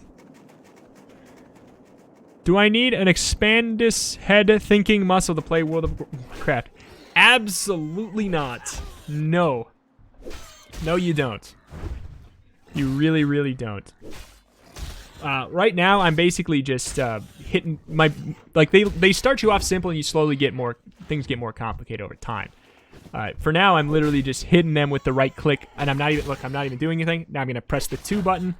Do I need an expandus head thinking muscle to play World of Warcraft? Absolutely not. No. No, you don't. You really, really don't. Right now, I'm basically just hitting my... Like, they start you off simple and you slowly get more... Things get more complicated over time. For now, I'm literally just hitting them with the right click, and I'm not even doing anything. Now I'm going to press the 2 button.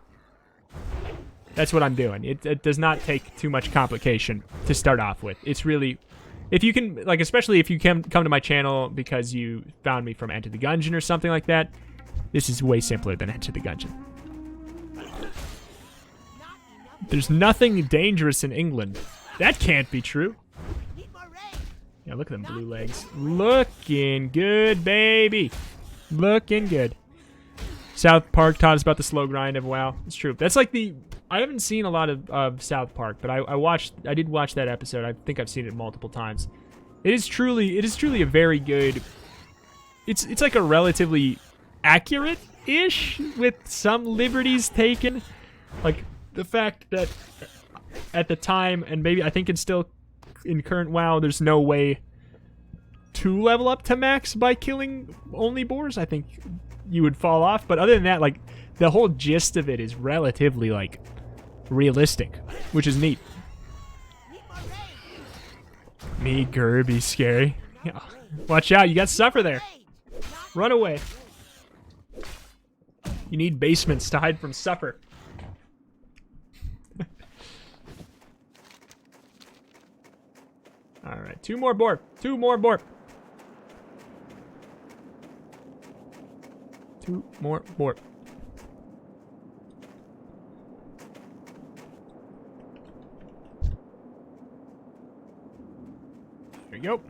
That's what I'm doing. It does not take too much complication to start off with. It's really... If you can... Like, especially if you come to my channel because you found me from Enter the Gungeon or something like that, this is way simpler than Enter the Gungeon. There's nothing dangerous in England. That can't be true. Yeah, look at them blue legs. Looking good, baby. Looking good. South Park taught us about the slow grind of WoW. It's true. That's like the... I haven't seen a lot of South Park, but I did watch that episode. I think I've seen it multiple times. It is truly a very good... It's like a relatively accurate-ish with some liberties taken. Like, the fact that at the time, and maybe I think it's still in current WoW, there's no way to level up to max by killing only boars. I think you would fall off. But other than that, like, the whole gist of it is relatively, like, realistic, which is neat. Me, Gerby, scary. Yeah. Watch out, you got Suffer there. Run away. You need basements to hide from supper. Alright, 2 more board. 2 more board. 2 more board. There you go.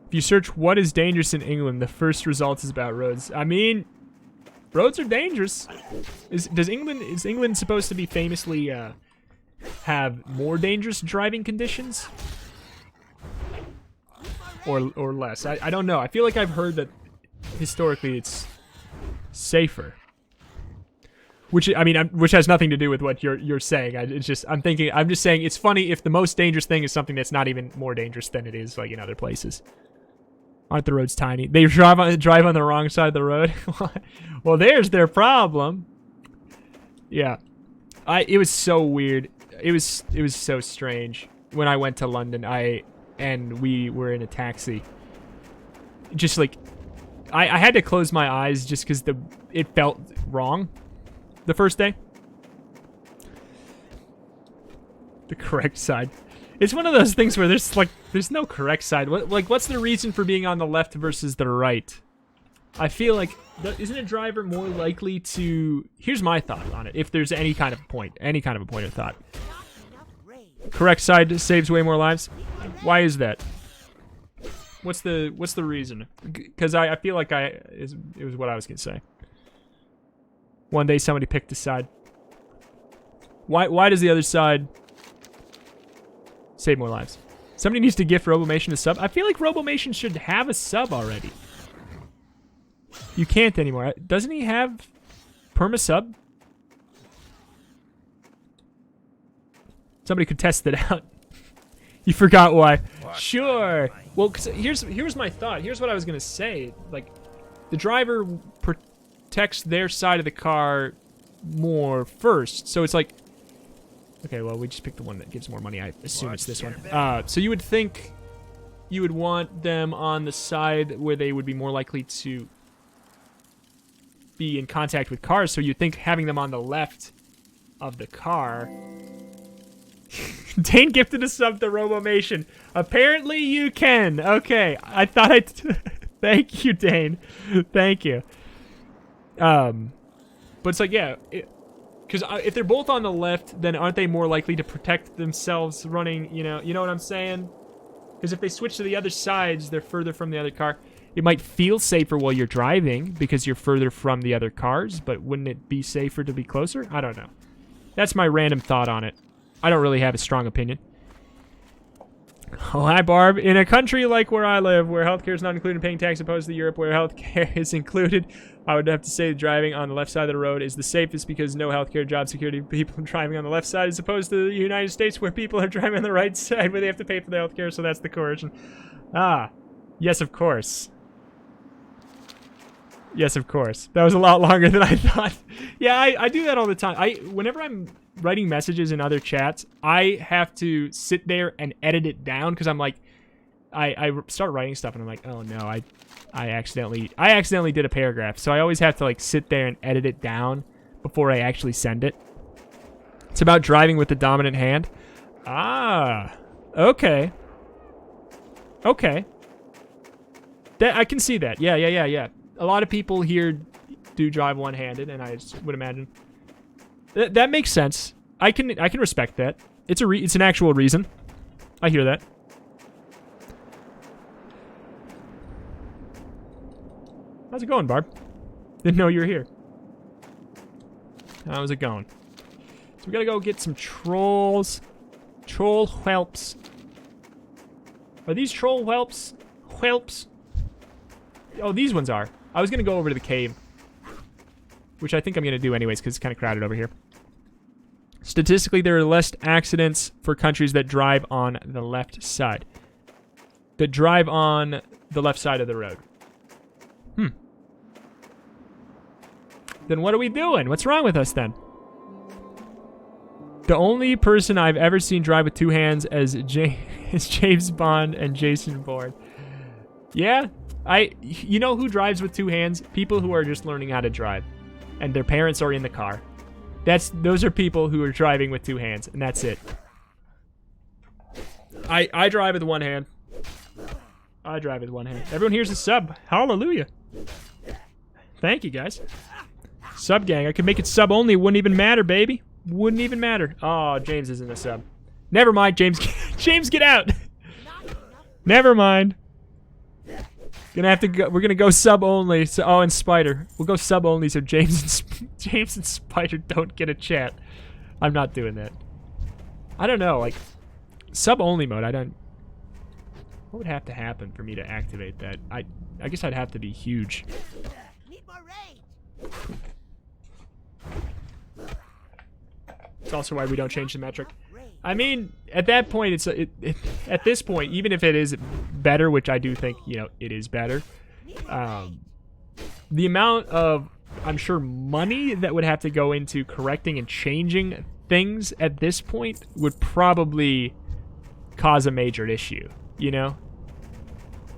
If you search what is dangerous in England, the first result is about roads. I mean, roads are dangerous. Is England supposed to be famously have more dangerous driving conditions? Or less? I don't know. I feel like I've heard that historically it's safer. Which has nothing to do with what you're saying. I'm just saying it's funny if the most dangerous thing is something that's not even more dangerous than it is like in other places. Aren't the roads tiny? They drive on the wrong side of the road. Well, there's their problem. Yeah, it was so weird. It was so strange when I went to London. And we were in a taxi. Just like I had to close my eyes just because it felt wrong. The first day. The correct side. It's one of those things where there's no correct side. What's the reason for being on the left versus the right? I feel like, isn't a driver more likely to... Here's my thought on it, if there's any kind of point of thought. Correct side saves way more lives? Why is that? What's the reason? Because I feel like it was what I was going to say. One day somebody picked a side. Why does the other side save more lives? Somebody needs to gift Robomation a sub. I feel like Robomation should have a sub already. You can't anymore. Doesn't he have perma sub? Somebody could test it out. You forgot why. Sure. Well, 'cause here's my thought. Here's what I was gonna say. Like, the driver protects their side of the car more first. So it's like, okay, well, we just picked the one that gives more money. I assume it's this one. So you would think you would want them on the side where they would be more likely to be in contact with cars. So you'd think having them on the left of the car. Dane gifted a sub to Robomation. Apparently you can. Okay, I thought thank you, Dane. Thank you. But it's like, yeah, because if they're both on the left, then aren't they more likely to protect themselves running, you know what I'm saying? Because if they switch to the other sides, they're further from the other car. It might feel safer while you're driving because you're further from the other cars, but wouldn't it be safer to be closer? I don't know. That's my random thought on it. I don't really have a strong opinion. Oh, hi, Barb. In a country like where I live, where healthcare is not included in paying tax, opposed to Europe, where healthcare is included, I would have to say driving on the left side of the road is the safest because no healthcare, job security, people driving on the left side, as opposed to the United States, where people are driving on the right side, where they have to pay for the healthcare, so that's the coercion. Ah, yes, of course. Yes, of course. That was a lot longer than I thought. Yeah, I do that all the time. Whenever I'm writing messages in other chats, I have to sit there and edit it down because I'm like, I start writing stuff and I'm like, oh no, I accidentally did a paragraph. So I always have to like sit there and edit it down before I actually send it. It's about driving with the dominant hand. Ah, okay. Okay. That I can see that. Yeah. A lot of people here do drive one-handed, and I would imagine that makes sense. I can respect that. It's an actual reason. I hear that. How's it going, Barb? Didn't know you were here. How's it going? So we gotta go get some trolls. Troll whelps. Are these troll whelps? Whelps? Oh, these ones are. I was going to go over to the cave, which I think I'm going to do anyways because it's kind of crowded over here. Statistically, there are less accidents for countries that drive on the left side. That drive on the left side of the road. Then what are we doing? What's wrong with us then? The only person I've ever seen drive with two hands is James Bond and Jason Bourne. Yeah? You know who drives with two hands? People who are just learning how to drive, and their parents are in the car. Those are people who are driving with two hands, and that's it. I drive with one hand. I drive with one hand. Everyone here's a sub. Hallelujah. Thank you, guys. Sub gang. I could make it sub only. Wouldn't even matter, baby. Wouldn't even matter. Oh, James isn't a sub. Never mind, James. James, get out. Never mind. Gonna have to go. We're gonna go sub only. So, oh, and Spider. We'll go sub only so James and Spider don't get a chat. I'm not doing that. I don't know. Like sub only mode. I don't. What would have to happen for me to activate that? I guess I'd have to be huge. It's also why we don't change the metric. I mean, at that point, at this point, even if it is better, which I do think, you know, it is better, the amount of, I'm sure, money that would have to go into correcting and changing things at this point would probably cause a major issue, you know?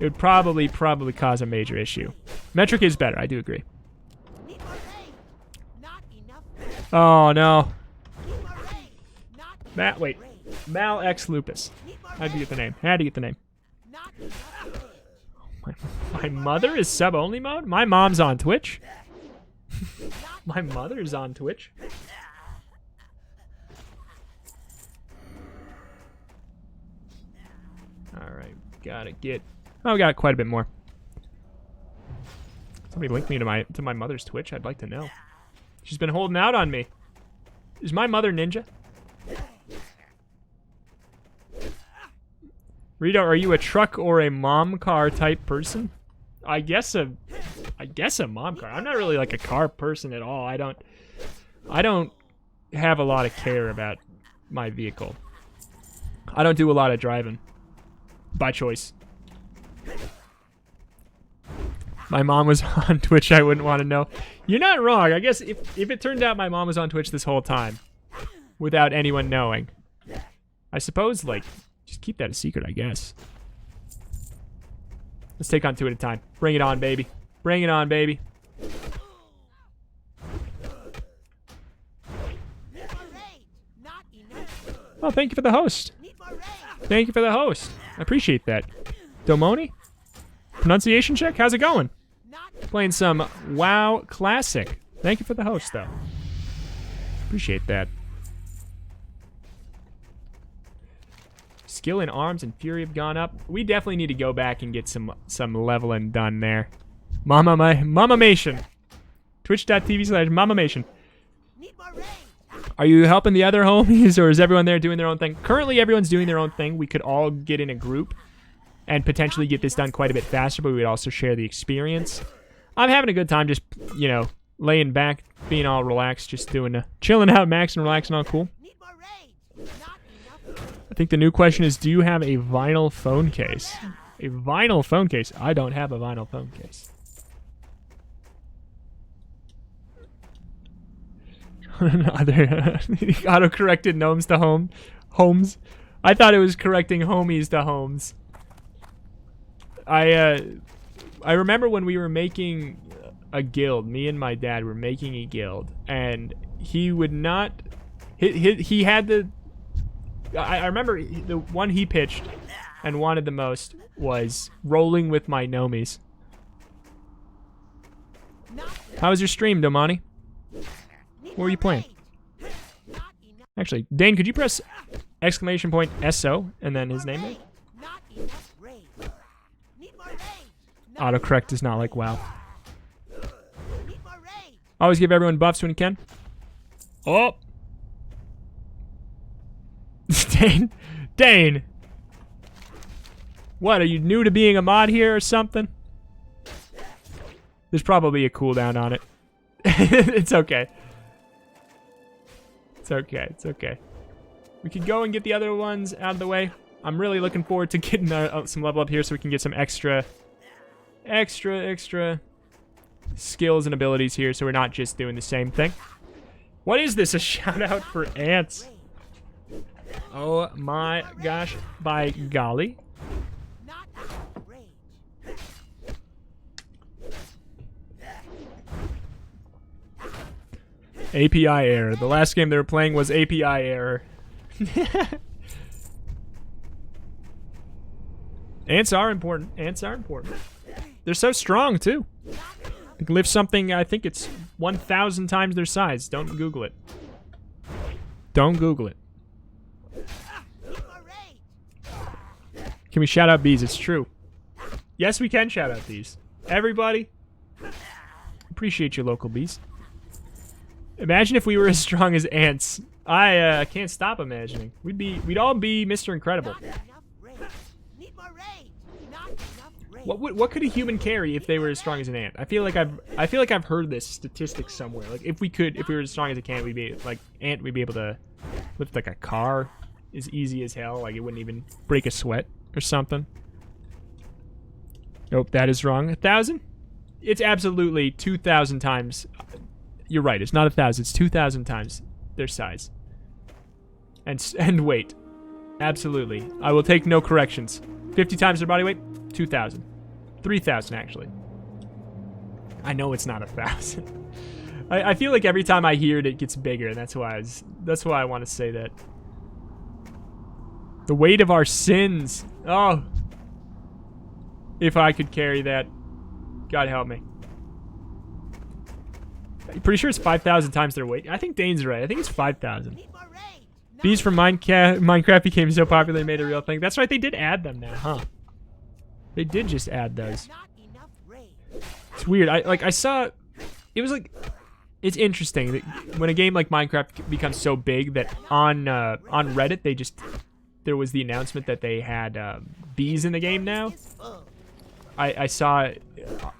It would probably cause a major issue. Metric is better, I do agree. Oh, no. Wait. Mal X Lupus. Had to get the name. My mother is sub-only mode? My mom's on Twitch? My mother is on Twitch? Alright, gotta get... Oh, we got quite a bit more. Somebody link me to my mother's Twitch. I'd like to know. She's been holding out on me. Is my mother ninja? Reto, are you a truck or a mom car type person? I guess a mom car. I'm not really like a car person at all. I don't have a lot of care about my vehicle. I don't do a lot of driving by choice. My mom was on Twitch, I wouldn't want to know. You're not wrong. I guess if it turned out my mom was on Twitch this whole time without anyone knowing, I suppose, like, just keep that a secret, I guess. Let's take on two at a time. Bring it on, baby. Bring it on, baby. Oh, thank you for the host. Thank you for the host. I appreciate that. Domoni? Pronunciation check? How's it going? Playing some WoW Classic. Thank you for the host, though. Appreciate that. Skill and arms and fury have gone up. We definitely need to go back and get some leveling done there. Mamamation. Twitch.tv/Mamamation. Are you helping the other homies, or is everyone there doing their own thing? Currently, everyone's doing their own thing. We could all get in a group and potentially get this done quite a bit faster, but we would also share the experience. I'm having a good time just, you know, laying back, being all relaxed, just doing chilling out, max and relaxing, all cool. I think the new question is, do you have a vinyl phone case? A vinyl phone case? I don't have a vinyl phone case. Auto-corrected gnomes to homes. I thought it was correcting homies to homes. I remember when we were making a guild, me and my dad were making a guild, and he would not... He had the... I remember the one he pitched and wanted the most was rolling with my gnomies. How was your stream, Domani? What were you playing? Actually, Dane, could you press !SO and then his name there? Autocorrect does not like WoW. Always give everyone buffs when you can. Oh! Dane! What, are you new to being a mod here or something? There's probably a cooldown on it. It's okay. It's okay, it's okay. We could go and get the other ones out of the way. I'm really looking forward to getting some level up here so we can get some extra skills and abilities here so we're not just doing the same thing. What is this? A shout out for ants? Oh my gosh, by golly. API error. The last game they were playing was API error. Ants are important. Ants are important. They're so strong, too. They can lift something, I think it's 1,000 times their size. Don't Google it. Don't Google it. Can we shout out bees? It's true. Yes, we can shout out bees. Everybody, appreciate your local bees. Imagine if we were as strong as ants. I can't stop imagining. We'd all be Mr. Incredible. What could a human carry if they were as strong as an ant? I feel like I've heard this statistic somewhere. Like if we were as strong as a ant, we'd be able to lift like a car as easy as hell. Like it wouldn't even break a sweat or something. Nope, that is wrong. 1,000? It's absolutely 2,000 times. You're right. It's not 1,000. It's 2,000 times their size and weight. Absolutely. I will take no corrections. 50 times their body weight. 2,000. 3,000 actually. I know it's not 1,000. I feel like every time I hear it, it gets bigger, and that's why I want to say that. The weight of our sins. Oh. If I could carry that, God help me. I'm pretty sure it's 5,000 times their weight. I think Dane's right. I think it's 5,000. Bees from Minecraft became so popular they made a real thing. That's right, they did add them now, huh? They did just add those. It's weird. I saw, it was like, it's interesting that when a game like Minecraft becomes so big that on Reddit there was the announcement that they had bees in the game now. I saw it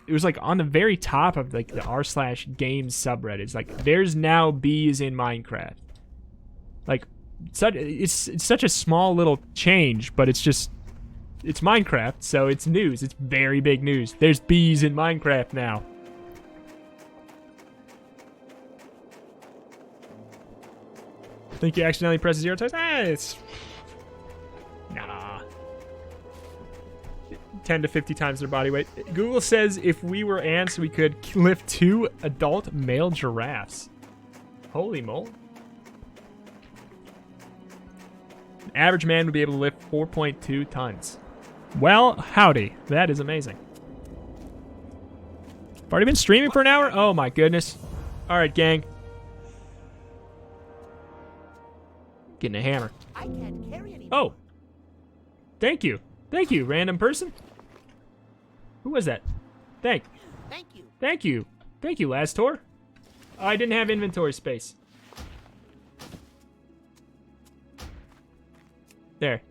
was like on the very top of like the r/games subreddit. It's like there's now bees in Minecraft. Like it's such a small little change, but it's Minecraft, so it's news. It's very big news. There's bees in Minecraft now. Think you accidentally pressed 0 times? It's nah. 10 to 50 times their body weight. Google says if we were ants, we could lift 2 adult male giraffes. Holy moly. An average man would be able to lift 4.2 tons. Well, howdy. That is amazing. I've already been streaming for an hour? Oh my goodness. Alright, gang. Getting a hammer. I can't carry anymore. Oh. Thank you. Thank you, random person. Who was that? Thank you. Thank you. Thank you, Lastor. I didn't have inventory space. There.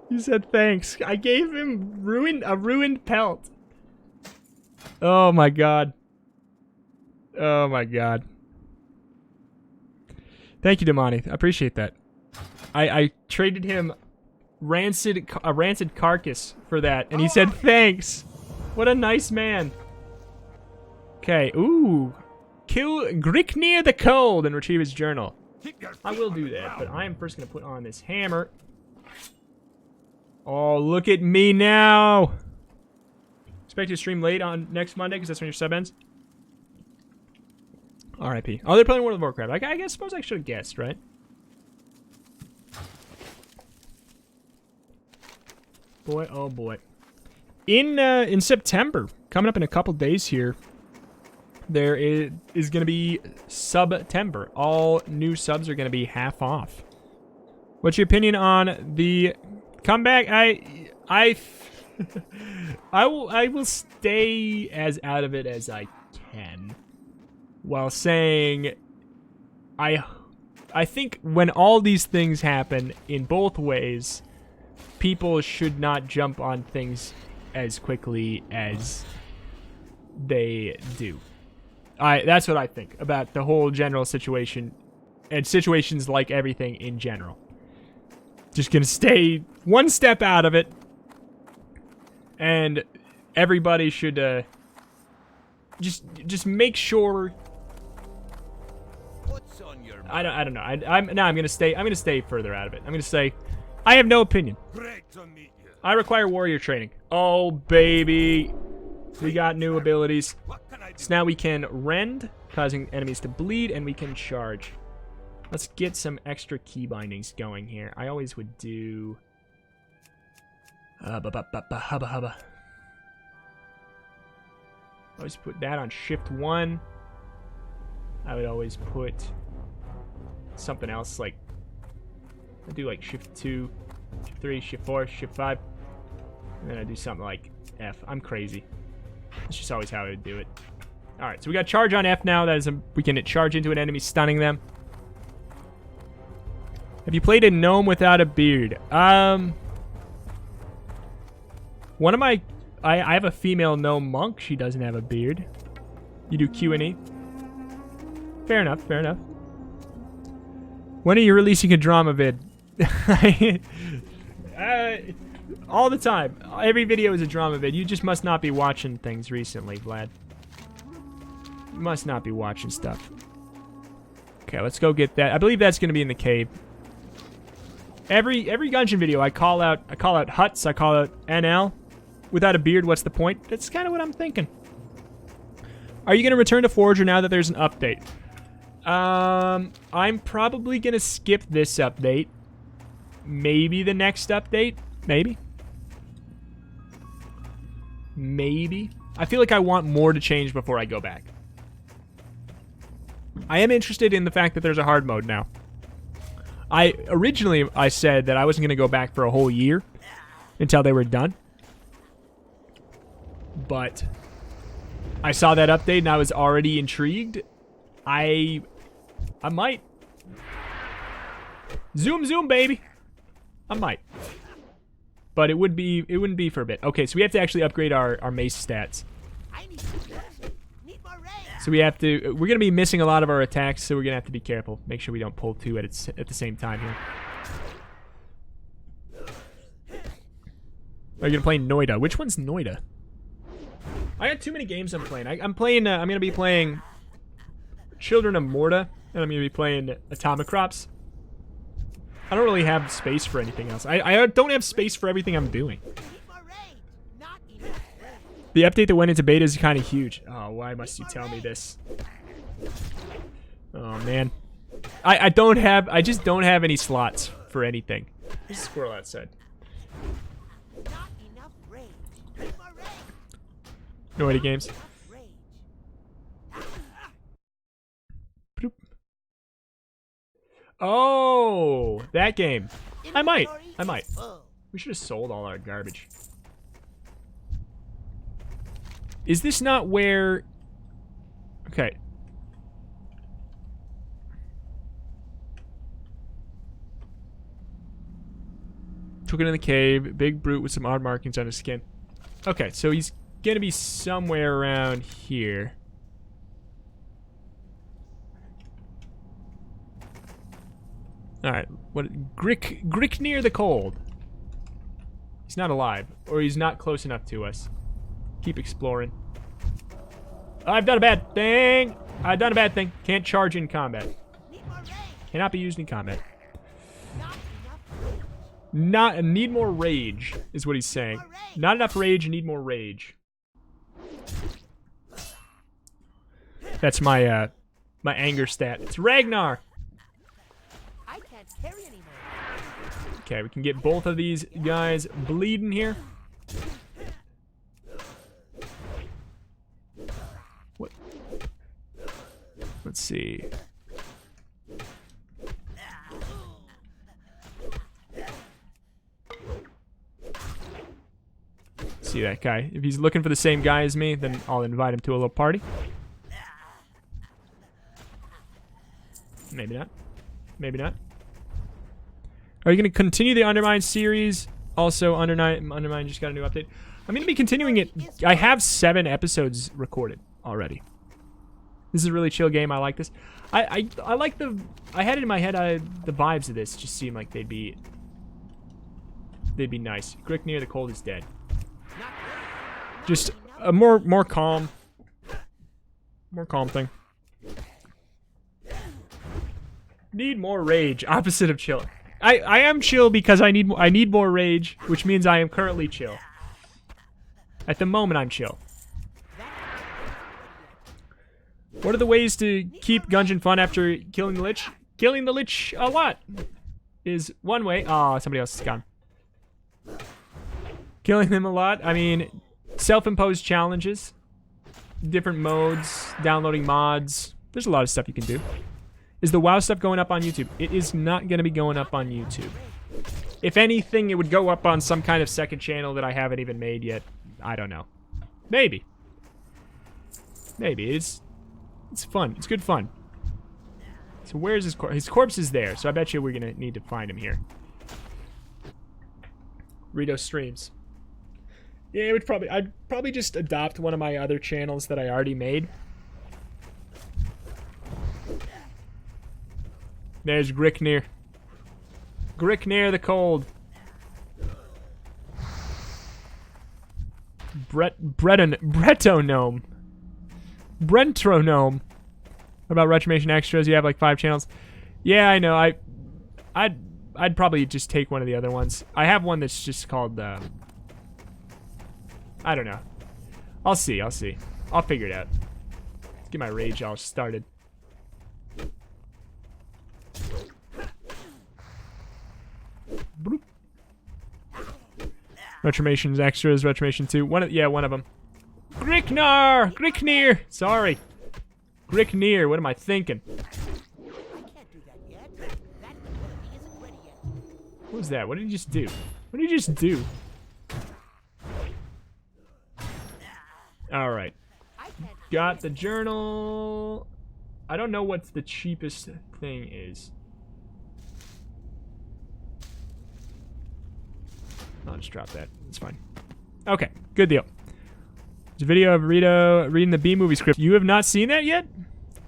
He said thanks. I gave him a ruined pelt. Oh my god. Oh my god. Thank you, Damani. I appreciate that. I traded him a rancid carcass for that, and he said thanks. What a nice man. Okay, ooh. Kill Gricknir the Cold and retrieve his journal. I will do that, but I am first going to put on this hammer. Oh, look at me now. Expect to stream late on next Monday because that's when your sub ends. R.I.P. Oh, they're playing World of Warcraft. I suppose I should have guessed, right? Boy, oh boy. In September, coming up in a couple days here, there is going to be Sub-tember. All new subs are going to be half off. What's your opinion on the comeback? I will stay as out of it as I can, while saying I think when all these things happen in both ways, people should not jump on things as quickly as they do. That's what I think about the whole general situation, and situations like everything in general. Just gonna stay one step out of it, and everybody should just make sure What's on your mind? I don't know. I'm gonna stay further out of it. I'm gonna say, I have no opinion. Great to meet you. I require warrior training. Oh baby, we got new abilities. What can I do? So now we can rend, causing enemies to bleed, and we can charge. Let's get some extra key bindings going here. I always would do hubba. Always put that on shift 1. I would always put something else like, I do like shift 2, shift 3, shift 4, shift 5, and then I do something like F. I'm crazy. That's just always how I would do it. Alright, so we got charge on F now. That is we can charge into an enemy, stunning them. Have you played a gnome without a beard? One of my... I have a female gnome monk. She doesn't have a beard. You do Q&E? Fair enough, fair enough. When are you releasing a drama vid? All the time. Every video is a drama vid. You just must not be watching things recently, Vlad. You must not be watching stuff. Okay, let's go get that. I believe that's going to be in the cave. Every Gungeon video, I call out Huts, I call out NL. Without a beard, what's the point? That's kind of what I'm thinking. Are you going to return to Forager now that there's an update? I'm probably going to skip this update. Maybe the next update. Maybe. Maybe. I feel like I want more to change before I go back. I am interested in the fact that there's a hard mode now. Originally I said that I wasn't going to go back for a whole year until they were done. But I saw that update and I was already intrigued. I might. Zoom, baby. I might. But it wouldn't be for a bit. Okay, so we have to actually upgrade our mace stats. I need more rain. So we're gonna be missing a lot of our attacks, so we're gonna have to be careful. Make sure we don't pull two at the same time here. Are you gonna play Noida? Which one's Noida? I got too many games I'm playing. I'm gonna be playing Children of Morta, and I'm gonna be playing Atomic Crops. I don't really have space for anything else. I don't have space for everything I'm doing. The update that went into beta is kind of huge. Oh, why must you tell me this? Oh man, I just don't have any slots for anything. There's a squirrel outside. Noida games. Bloop. Oh, that game. I might. We should have sold all our garbage. Is this not where... Okay. Took it in the cave. Big brute with some odd markings on his skin. Okay, so he's gonna be somewhere around here. Alright, what... Grick near the cold. He's not alive. Or he's not close enough to us. Keep exploring. I've done a bad thing! I've done a bad thing. Can't charge in combat. Cannot be used in combat. Need more rage, is what he's saying. Not enough rage, need more rage. That's my my anger stat. It's Ragnar! I can't carry anymore. Okay, we can get both of these guys bleeding here. What? Let's see. See that guy. If he's looking for the same guy as me, then I'll invite him to a little party. Maybe not. Maybe not. Are you going to continue the Undermine series? Also, Undermine just got a new update. I'm going to be continuing it. I have 7 episodes recorded already. This is a really chill game. I like this. I like the... I had it in my head, the vibes of this just seem like they'd be nice. Grick near the cold is dead. Just a more calm thing. Need more rage. Opposite of chill. I am chill because I need more rage, which means I am currently chill. At the moment, I'm chill. What are the ways to keep Gungeon fun after killing the Lich? Killing the Lich a lot is one way. Oh, somebody else is gone. Killing them a lot. I mean, self-imposed challenges, different modes, downloading mods. There's a lot of stuff you can do. Is the WoW stuff going up on YouTube? It is not going to be going up on YouTube. If anything, it would go up on some kind of second channel that I haven't even made yet. I don't know. Maybe. Maybe. It's fun. It's good fun. So where's his corpse? His corpse is there, so I bet you we're going to need to find him here. Reto streams. Yeah, I'd probably just adopt one of my other channels that I already made. There's Gricknir. Gricknir the Cold. Bretonome. Brentronome. What about Retrimation Extras? You have like 5 channels. Yeah, I know. I'd probably just take one of the other ones. I have one that's just called I don't know. I'll see. I'll figure it out. Let's get my rage all started. Bloop. Retrimation's Extras, Retrimation 2. One of them. Gricknir! Sorry. Gricknir, what am I thinking? What was that? What did he just do? What did he just do? Alright. Got the journal. I don't know what the cheapest thing is. I'll just drop that. It's fine. Okay, good deal. There's a video of Reto reading the B-movie script. You have not seen that yet?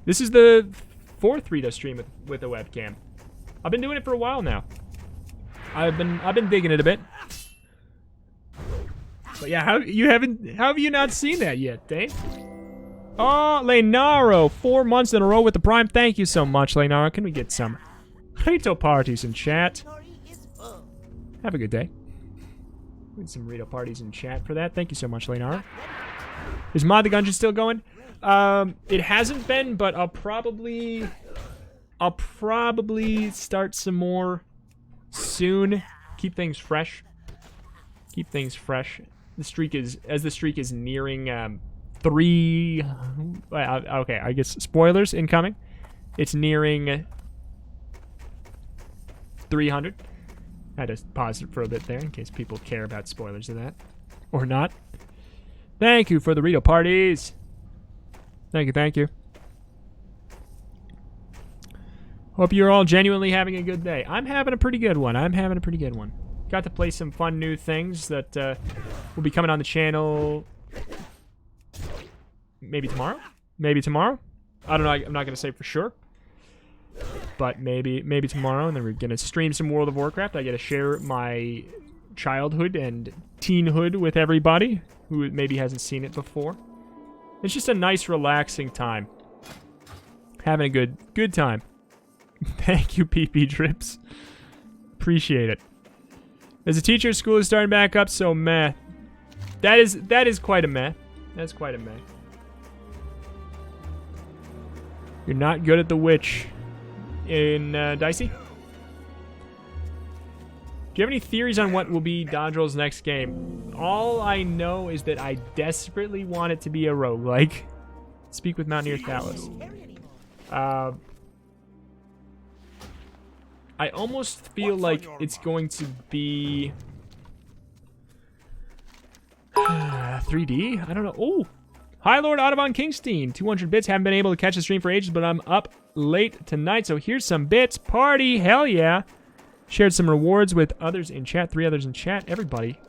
This is the 4th Reto stream with a webcam. I've been doing it for a while now. I've been digging it a bit. But yeah, how have you not seen that yet, Dave? Oh, Leonaro, 4 months in a row with the Prime. Thank you so much, Leonaro. Can we get some Reto parties in chat? Have a good day. We need some Reto parties in chat for that. Thank you so much, Leonaro. Is Mod the Gungeon still going? It hasn't been, but I'll probably start some more soon. Keep things fresh. Keep things fresh. The streak is nearing 3. Okay, I guess spoilers incoming. It's nearing 300. I had to pause it for a bit there in case people care about spoilers of that. Or not. Thank you for the Reto parties. Thank you. Hope you're all genuinely having a good day. I'm having a pretty good one. Got to play some fun new things that will be coming on the channel maybe tomorrow. I don't know. I'm not going to say for sure. But maybe tomorrow, and then we're going to stream some World of Warcraft. I get to share my childhood and teenhood with everybody who maybe hasn't seen it before. It's just a nice, relaxing time. Having a good time. Thank you, PP Drips. Appreciate it. As a teacher, school is starting back up, so meh. That is quite a meh. That's quite a meh. You're not good at the witch in Dicey? Do you have any theories on what will be Dodrill's next game? All I know is that I desperately want it to be a roguelike. Speak with Mountaineer Thalos. I almost feel like it's going to be 3D? I don't know. Oh! Hi, Lord Audubon Kingstein. 200 bits. Haven't been able to catch the stream for ages, but I'm up late tonight, so here's some bits. Party! Hell yeah! Shared some rewards with others in chat. 3 others in chat. Everybody.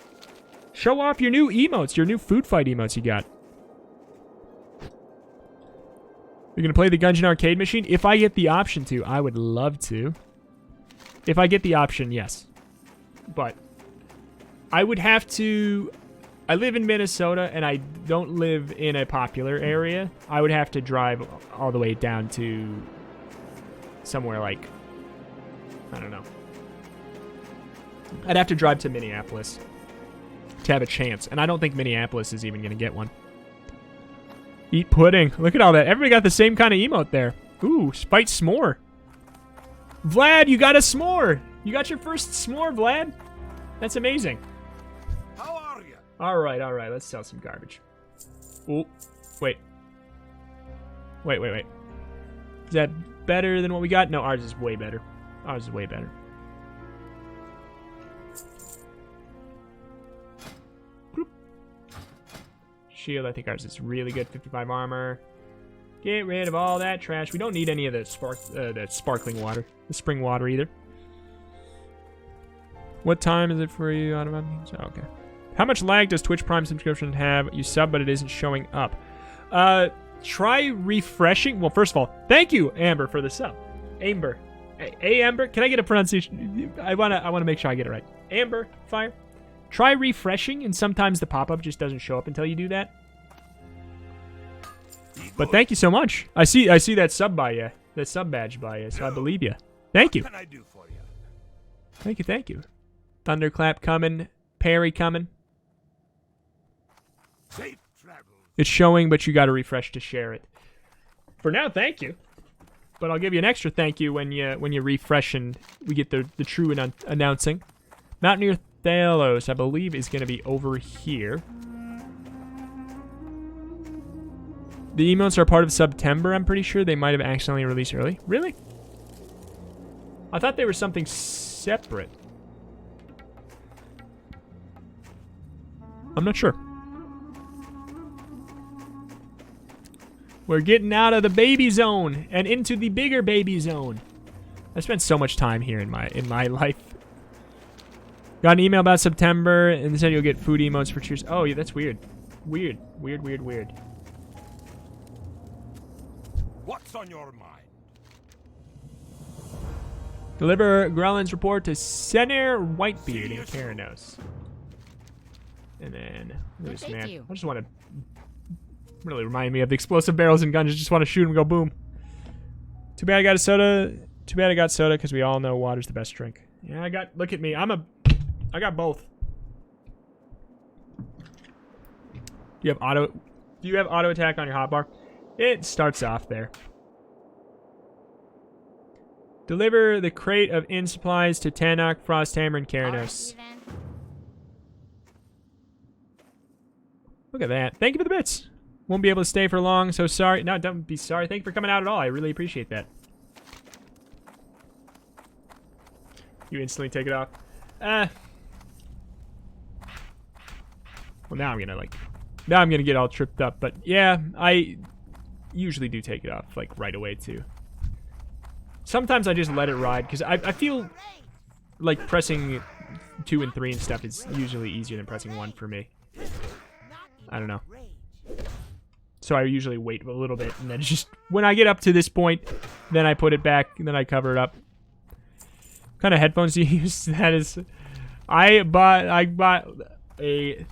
Show off your new emotes, your new food fight emotes you got. You're going to play the Gungeon arcade machine? If I get the option to, I would love to. If I get the option, yes. But I would have to... I live in Minnesota, and I don't live in a popular area. I would have to drive all the way down to somewhere like I don't know. I'd have to drive to Minneapolis to have a chance, and I don't think Minneapolis is even going to get one. Eat pudding. Look at all that. Everybody got the same kind of emote there. Ooh, fight s'more. Vlad, you got a s'more. You got your first s'more, Vlad. That's amazing. How are you? All right. Let's sell some garbage. Ooh, wait. Wait. Is that better than what we got? No, ours is way better. Ours is way better. Shield, I think ours is really good. 55 armor. Get rid of all that trash. We don't need any of the sparkling water. The spring water either. What time is it for you? Oh, okay. How much lag does Twitch Prime subscription have? You sub, but it isn't showing up. Try refreshing. Well, first of all, thank you, Amber, for the sub. Amber. Hey, Amber, can I get a pronunciation? I wanna make sure I get it right. Amber, fire. Try refreshing, and sometimes the pop-up just doesn't show up until you do that. But thank you so much. I see that sub by you, that sub badge by you, so I believe you. Thank you. What can I do for you? Thank you. Thunderclap coming. Parry coming. Safe travels. It's showing, but you got to refresh to share it. For now, thank you. But I'll give you an extra thank you when you refresh and we get the true announcing. Mountaineer Thalos, I believe, is going to be over here. The emotes are part of September, I'm pretty sure. They might have accidentally released early. Really? I thought they were something separate. I'm not sure. We're getting out of the baby zone and into the bigger baby zone. I spent so much time here in my life. Got an email about September, and they said you'll get food emotes for cheers. Oh, yeah, that's weird. Weird. What's on your mind? Deliver Grellin's report to Senator Whitebeard in Karanos. And then, this Thank man. you. I just want to really remind me of the explosive barrels and guns. I just want to shoot them and go boom. Too bad I got a soda. Too bad I got soda because we all know water's the best drink. Yeah, look at me. I got both. Do you have auto attack on your hotbar? It starts off there. Deliver the crate of inn supplies to Tannock, Frosthammer, and Karanos. Look at that. Thank you for the bits. Won't be able to stay for long, so sorry. No, don't be sorry. Thank you for coming out at all. I really appreciate that. You instantly take it off. Well, now I'm gonna get all tripped up. But yeah, I usually do take it off like right away too. Sometimes I just let it ride because I feel like pressing 2 and 3 and stuff is usually easier than pressing 1 for me. I don't know. So I usually wait a little bit and then just when I get up to this point, then I put it back and then I cover it up. What kind of headphones do you use? That is, I bought a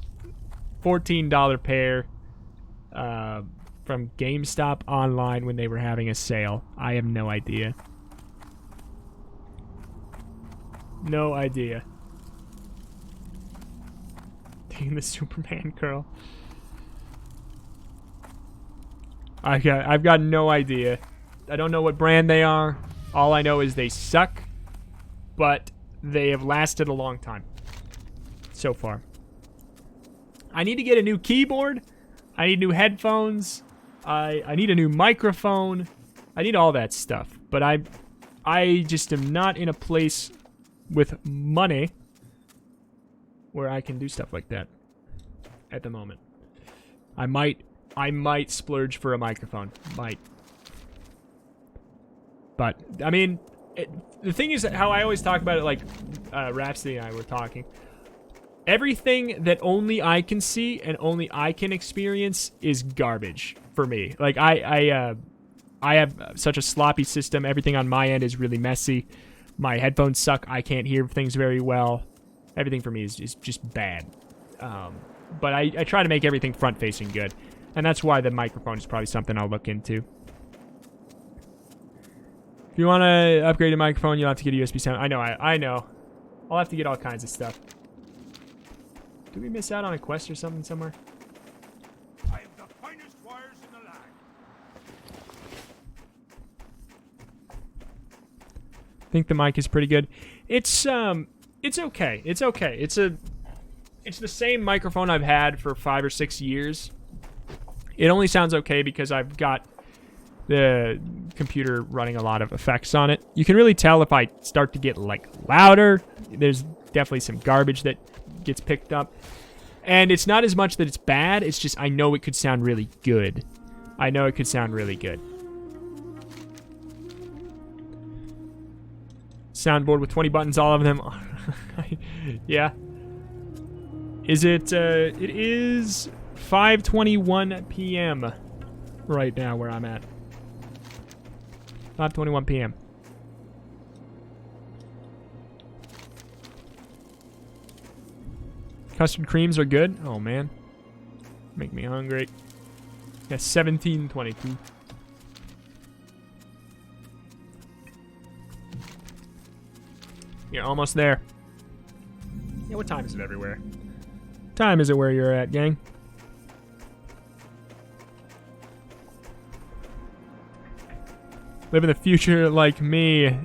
$14 pair from GameStop online when they were having a sale. I have no idea. No idea. Taking the Superman curl. I've got no idea. I don't know what brand they are. All I know is they suck, but they have lasted a long time so far. I need to get a new keyboard. I need new headphones. I need a new microphone. I need all that stuff. But I just am not in a place with money where I can do stuff like that at the moment. I might splurge for a microphone. Might. But, I mean, the thing is that how I always talk about it, like Rhapsody and I were talking. Everything that only I can see and only I can experience is garbage for me. Like, I have such a sloppy system. Everything on my end is really messy. My headphones suck. I can't hear things very well. Everything for me is just bad. But I try to make everything front-facing good. And that's why the microphone is probably something I'll look into. If you want to upgrade a microphone, you'll have to get a USB sound. I know, I know. I'll have to get all kinds of stuff. Did we miss out on a quest or something somewhere? I have the finest wires in the land. I think the mic is pretty good. It's okay. It's okay. It's the same microphone I've had for 5 or 6 years. It only sounds okay because I've got the computer running a lot of effects on it. You can really tell if I start to get like louder. There's definitely some garbage that gets picked up. And it's not as much that it's bad, it's just I know it could sound really good. I know it could sound really good. Soundboard with 20 buttons, all of them. Yeah. Is it, it is 5:21 p.m. right now where I'm at. 5:21 p.m. Custard creams are good. Oh, man. Make me hungry. Yeah, 17:22. You're almost there. Yeah, what time is it everywhere? Time is it where you're at, gang? Living the future like me.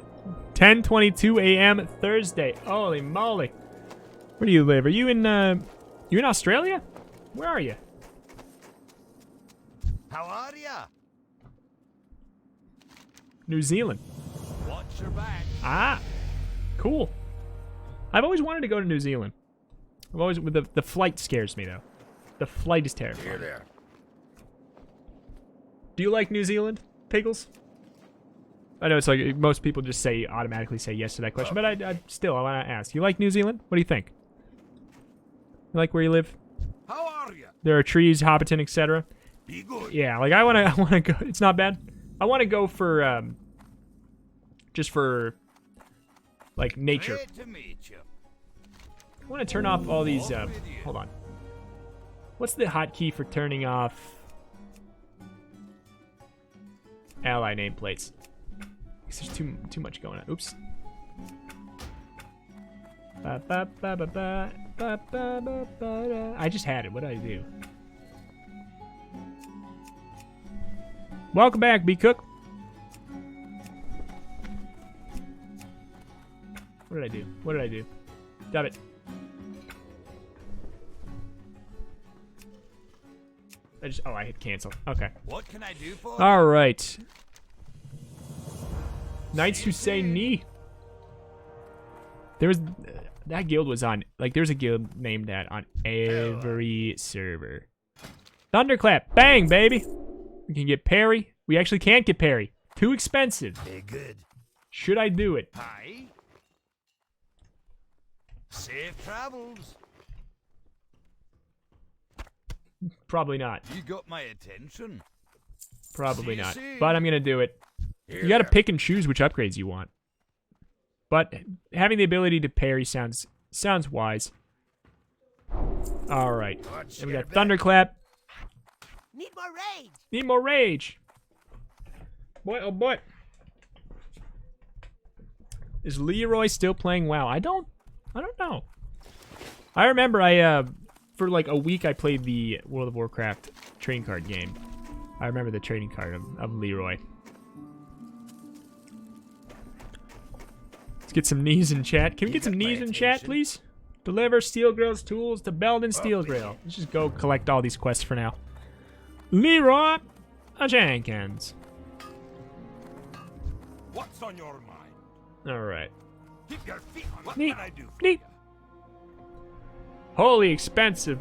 10:22 a.m. Thursday. Holy moly. Where do you live? Are you in Australia? Where are you? How are ya? New Zealand. Watch your back. Ah, cool. I've always wanted to go to New Zealand. I've always, the flight scares me though. The flight is terrifying. Here there. Do you like New Zealand, Pickles? I know it's like most people just automatically say yes to that question, but I want to ask. You like New Zealand? What do you think? You like where you live? How are ya? There are trees, Hobbiton, etc. Be good. Yeah, like I want to go. It's not bad. I want to go for just for like nature. Great to meet you. I want to turn off all these. Hold on. What's the hotkey for turning off ally nameplates? Because there's too much going on. Oops. I just had it. What did I do? Welcome back, B Cook. What did I do? What did I do? Stop it. I hit cancel. Okay. What can I do for All right. Knights who say knee. There was that guild was on there's a guild named that on every server. Thunderclap, bang, baby. We can get parry. We actually can't get parry. Too expensive. Very good. Should I do it? Hi. Safe travels. Probably not. You got my attention. Probably See, not. see. But I'm gonna do it. Here You gotta there. pick and choose which upgrades you want. But having the ability to parry sounds wise. All right. Watch And we your got back. Thunderclap. Need more rage. Need more rage. Boy, oh boy. Is Leroy still playing WoW? I don't know. I remember for like a week I played the World of Warcraft trading card game. I remember the trading card of Leroy. Let's get some knees in chat. Can we get some knees in chat, please? Deliver Steel Grill's tools to Belden Steel Grill. Let's just go collect all these quests for now. Leroy Jenkins. What's on your mind? All right. Keep your feet on. What Neat. can I do for Neat. you? Holy expensive.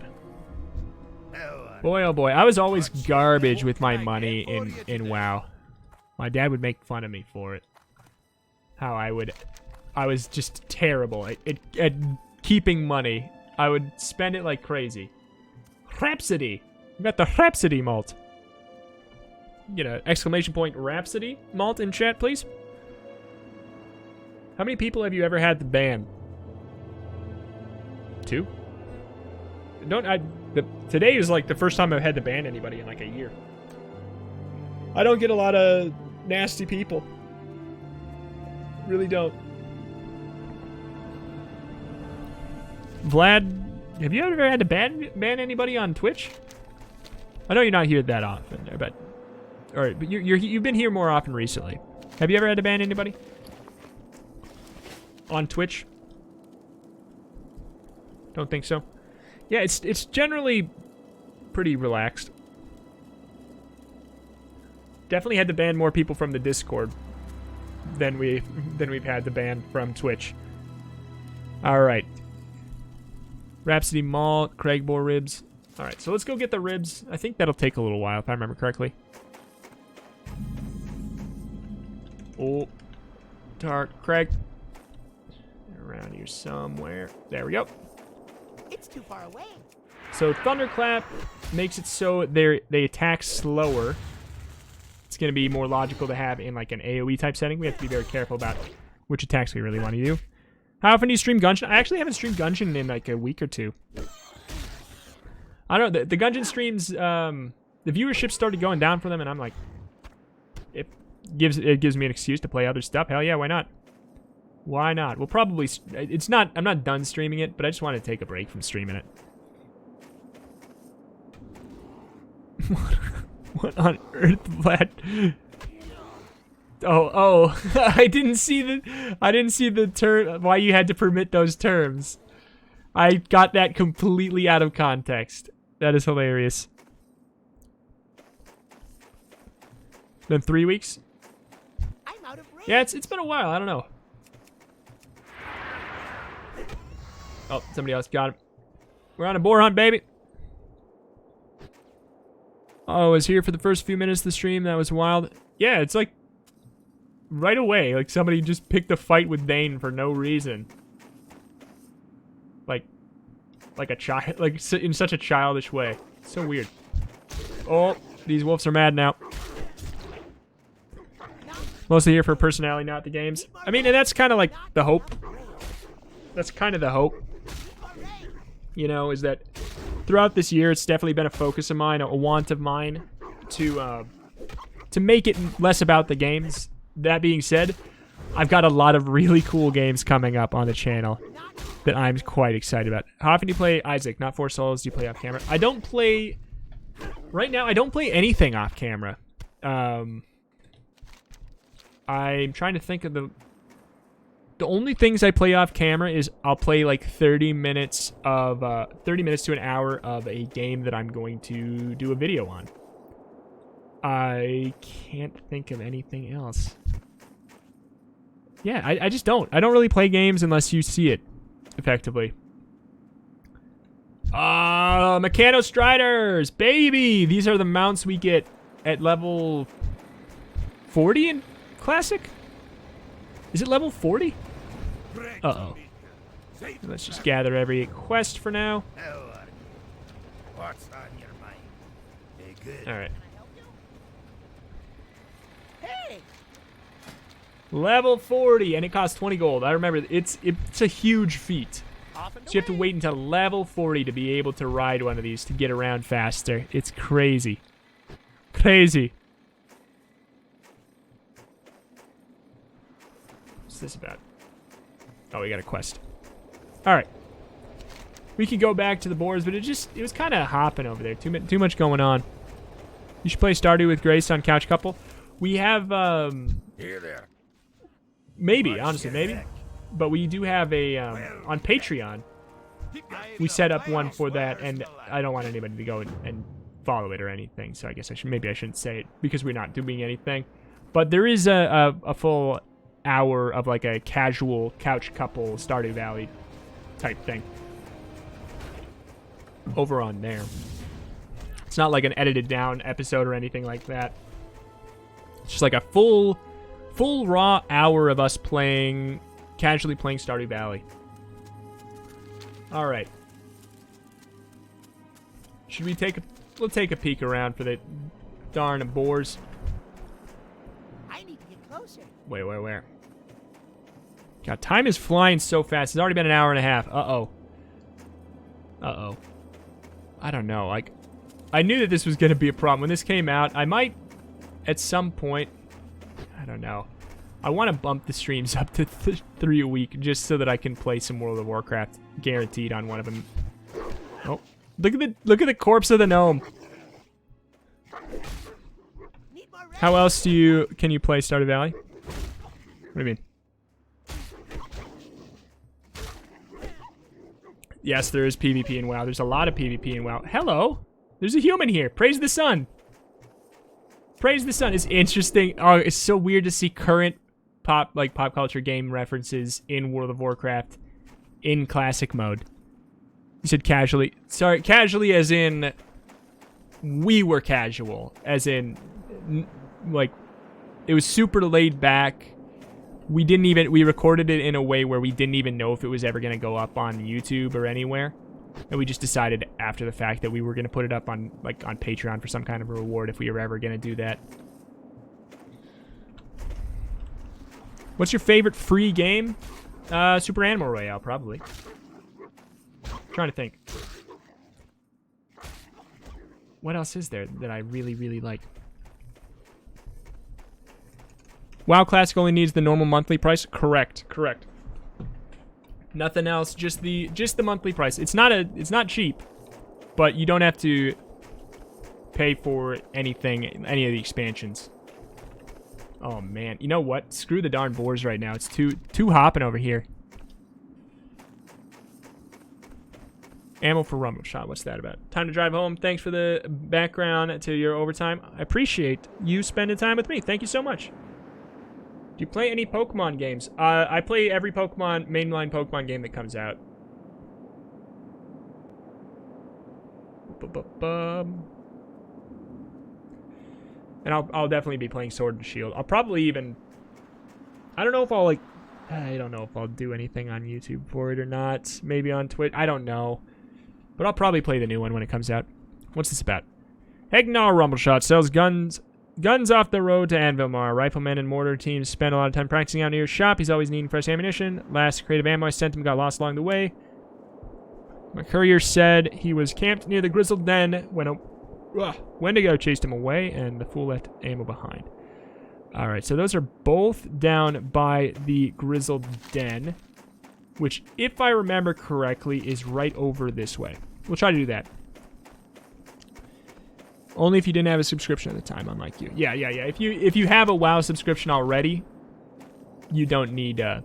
Oh, Boy, oh boy. I was always garbage with my money in WoW. My dad would make fun of me for it. How I was just terrible at keeping money. I would spend it like crazy. Rhapsody. We got the Rhapsody malt. Get an exclamation point Rhapsody malt in chat, please. How many people have you ever had to ban? 2? Today is like the first time I've had to ban anybody in like a year. I don't get a lot of nasty people. Really don't. Vlad, have you ever had to ban anybody on Twitch? I know you're not here that often, but you've been here more often recently. Have you ever had to ban anybody on Twitch? Don't think so. Yeah, it's generally pretty relaxed. Definitely had to ban more people from the Discord than we've had to ban from Twitch. All right. Rhapsody Malt, Craigbore ribs. All right, so let's go get the ribs. I think that'll take a little while if I remember correctly. Oh, Craig. Around here somewhere. There we go. It's too far away. So Thunderclap makes it so they attack slower. It's going to be more logical to have in like an AoE type setting. We have to be very careful about which attacks we really want to do. How often do you stream Gungeon? I actually haven't streamed Gungeon in like a week or two. I don't know. The Gungeon streams, the viewership started going down for them, and I'm like, it gives me an excuse to play other stuff. Hell yeah, why not? Why not? We'll probably. I'm not done streaming it, but I just want to take a break from streaming it. What on earth, Vlad? Oh, I didn't see the term, why you had to permit those terms. I got that completely out of context. That is hilarious. Been 3 weeks? I'm out of range. Yeah, it's been a while. I don't know. Oh, somebody else got him. We're on a boar hunt, baby. Oh, I was here for the first few minutes of the stream. That was wild. Yeah, it's like right away. Like somebody just picked a fight with Dane for no reason. Like a child, like in such a childish way. So weird. Oh, these wolves are mad now. Mostly here for personality, not the games. I mean, and that's kind of like the hope. That's kind of the hope. You know, is that throughout this year, it's definitely been a focus of mine, a want of mine, to make it less about the games. That being said, I've got a lot of really cool games coming up on the channel that I'm quite excited about. How often do you play Isaac? Not 4 Souls. Do you play off camera? I don't play... Right now, I don't play anything off camera. I'm trying to think of the only things I play off camera is I'll play like 30 minutes to an hour of a game that I'm going to do a video on. I can't think of anything else. Yeah, I just don't. I don't really play games unless you see it, effectively. Meccano Striders! Baby! These are the mounts we get at level 40 in Classic? Is it level 40? Uh-oh. Let's just gather every quest for now. What's on your mind? Good. Alright. Hey! Level 40, and it costs 20 gold. I remember, it's a huge feat. So you have to wait until level 40 to be able to ride one of these to get around faster. It's crazy. Crazy. What's this about? Oh, we got a quest. Alright. We could go back to the boars, but it was kind of hopping over there. Too much going on. You should play Stardew with Grace on Couch Couple. We have, Here there. maybe, honestly, maybe. But we do have a, on Patreon, we set up one for that, and I don't want anybody to go and follow it or anything, so I guess maybe I shouldn't say it, because we're not doing anything. But there is a full hour of like a casual Couch Couple Stardew Valley type thing over on there. It's not like an edited down episode or anything like that. It's just like a full raw hour of us casually playing Stardew Valley. All right. Should we we'll take a peek around for the darn boars. I need to get closer. Wait, where? God, time is flying so fast. It's already been an hour and a half. Uh-oh. I don't know. Like, I knew that this was going to be a problem. When this came out, I might, at some point, I don't know. I want to bump the streams up to 3 a week just so that I can play some World of Warcraft guaranteed on one of them. Oh, look at the corpse of the gnome. How else can you play Stardew Valley? What do you mean? Yes, there is PvP in WoW. There's a lot of PvP in WoW. Hello, there's a human here. Praise the sun. Praise the sun. It's interesting. Oh, it's so weird to see current pop culture game references in World of Warcraft in classic mode. You said casually. Sorry, casually as in we were casual, as in like it was super laid back. We recorded it in a way where we didn't even know if it was ever going to go up on YouTube or anywhere. And we just decided after the fact that we were going to put it up on Patreon for some kind of a reward if we were ever going to do that. What's your favorite free game? Super Animal Royale, probably. Trying to think. What else is there that I really, really like? WoW Classic only needs the normal monthly price. Correct. Nothing else. Just the monthly price. It's not cheap, but you don't have to pay for any of the expansions. Oh man, you know what? Screw the darn boars right now. It's too hopping over here. Ammo for rumble shot. What's that about? Time to drive home. Thanks for the background to your overtime. I appreciate you spending time with me. Thank you so much. Do you play any Pokemon games? I play every mainline Pokemon game that comes out. And I'll definitely be playing Sword and Shield. I'll probably even... I don't know if I'll do anything on YouTube for it or not. Maybe on Twitch. I don't know. But I'll probably play the new one when it comes out. What's this about? Hegnar Rumbleshot sells guns off the road to Anvilmar. Riflemen and mortar teams spend a lot of time practicing out near his shop. He's always needing fresh ammunition. Last crate of ammo I sent him got lost along the way. My courier said he was camped near the Grizzled Den when a Wendigo chased him away, and the fool left ammo behind. Alright, so those are both down by the Grizzled Den, which, if I remember correctly, is right over this way. We'll try to do that. Only if you didn't have a subscription at the time, unlike you. Yeah. If you have a WoW subscription already, you don't need a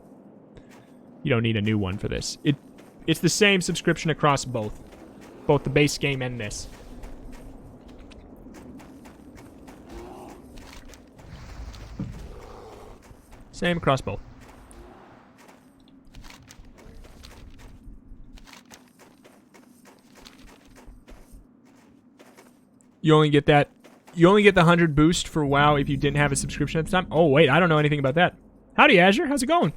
new one for this. It's the same subscription across both the base game and this. Same across both. You only get the 100 boost for WoW if you didn't have a subscription at the time. Oh, wait, I don't know anything about that. Howdy, Azure. How's it going?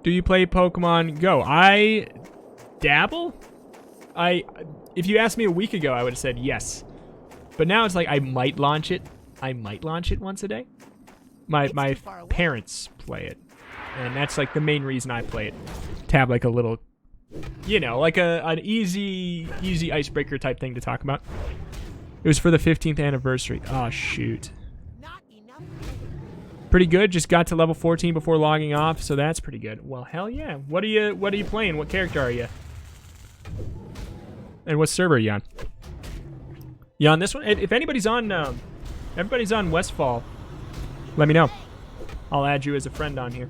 Do you play Pokemon Go? I dabble. If you asked me a week ago, I would have said yes. But now it's like I might launch it. Once a day. My parents play it. And that's like the main reason I play it. To have like a little... like an easy icebreaker type thing to talk about. It was for the 15th anniversary. Oh, shoot. Pretty good. Just got to level 14 before logging off, so that's pretty good. Well, hell yeah. What are you playing? What character are you? And what server are you on? You on this one? If anybody's on Westfall, let me know. I'll add you as a friend on here.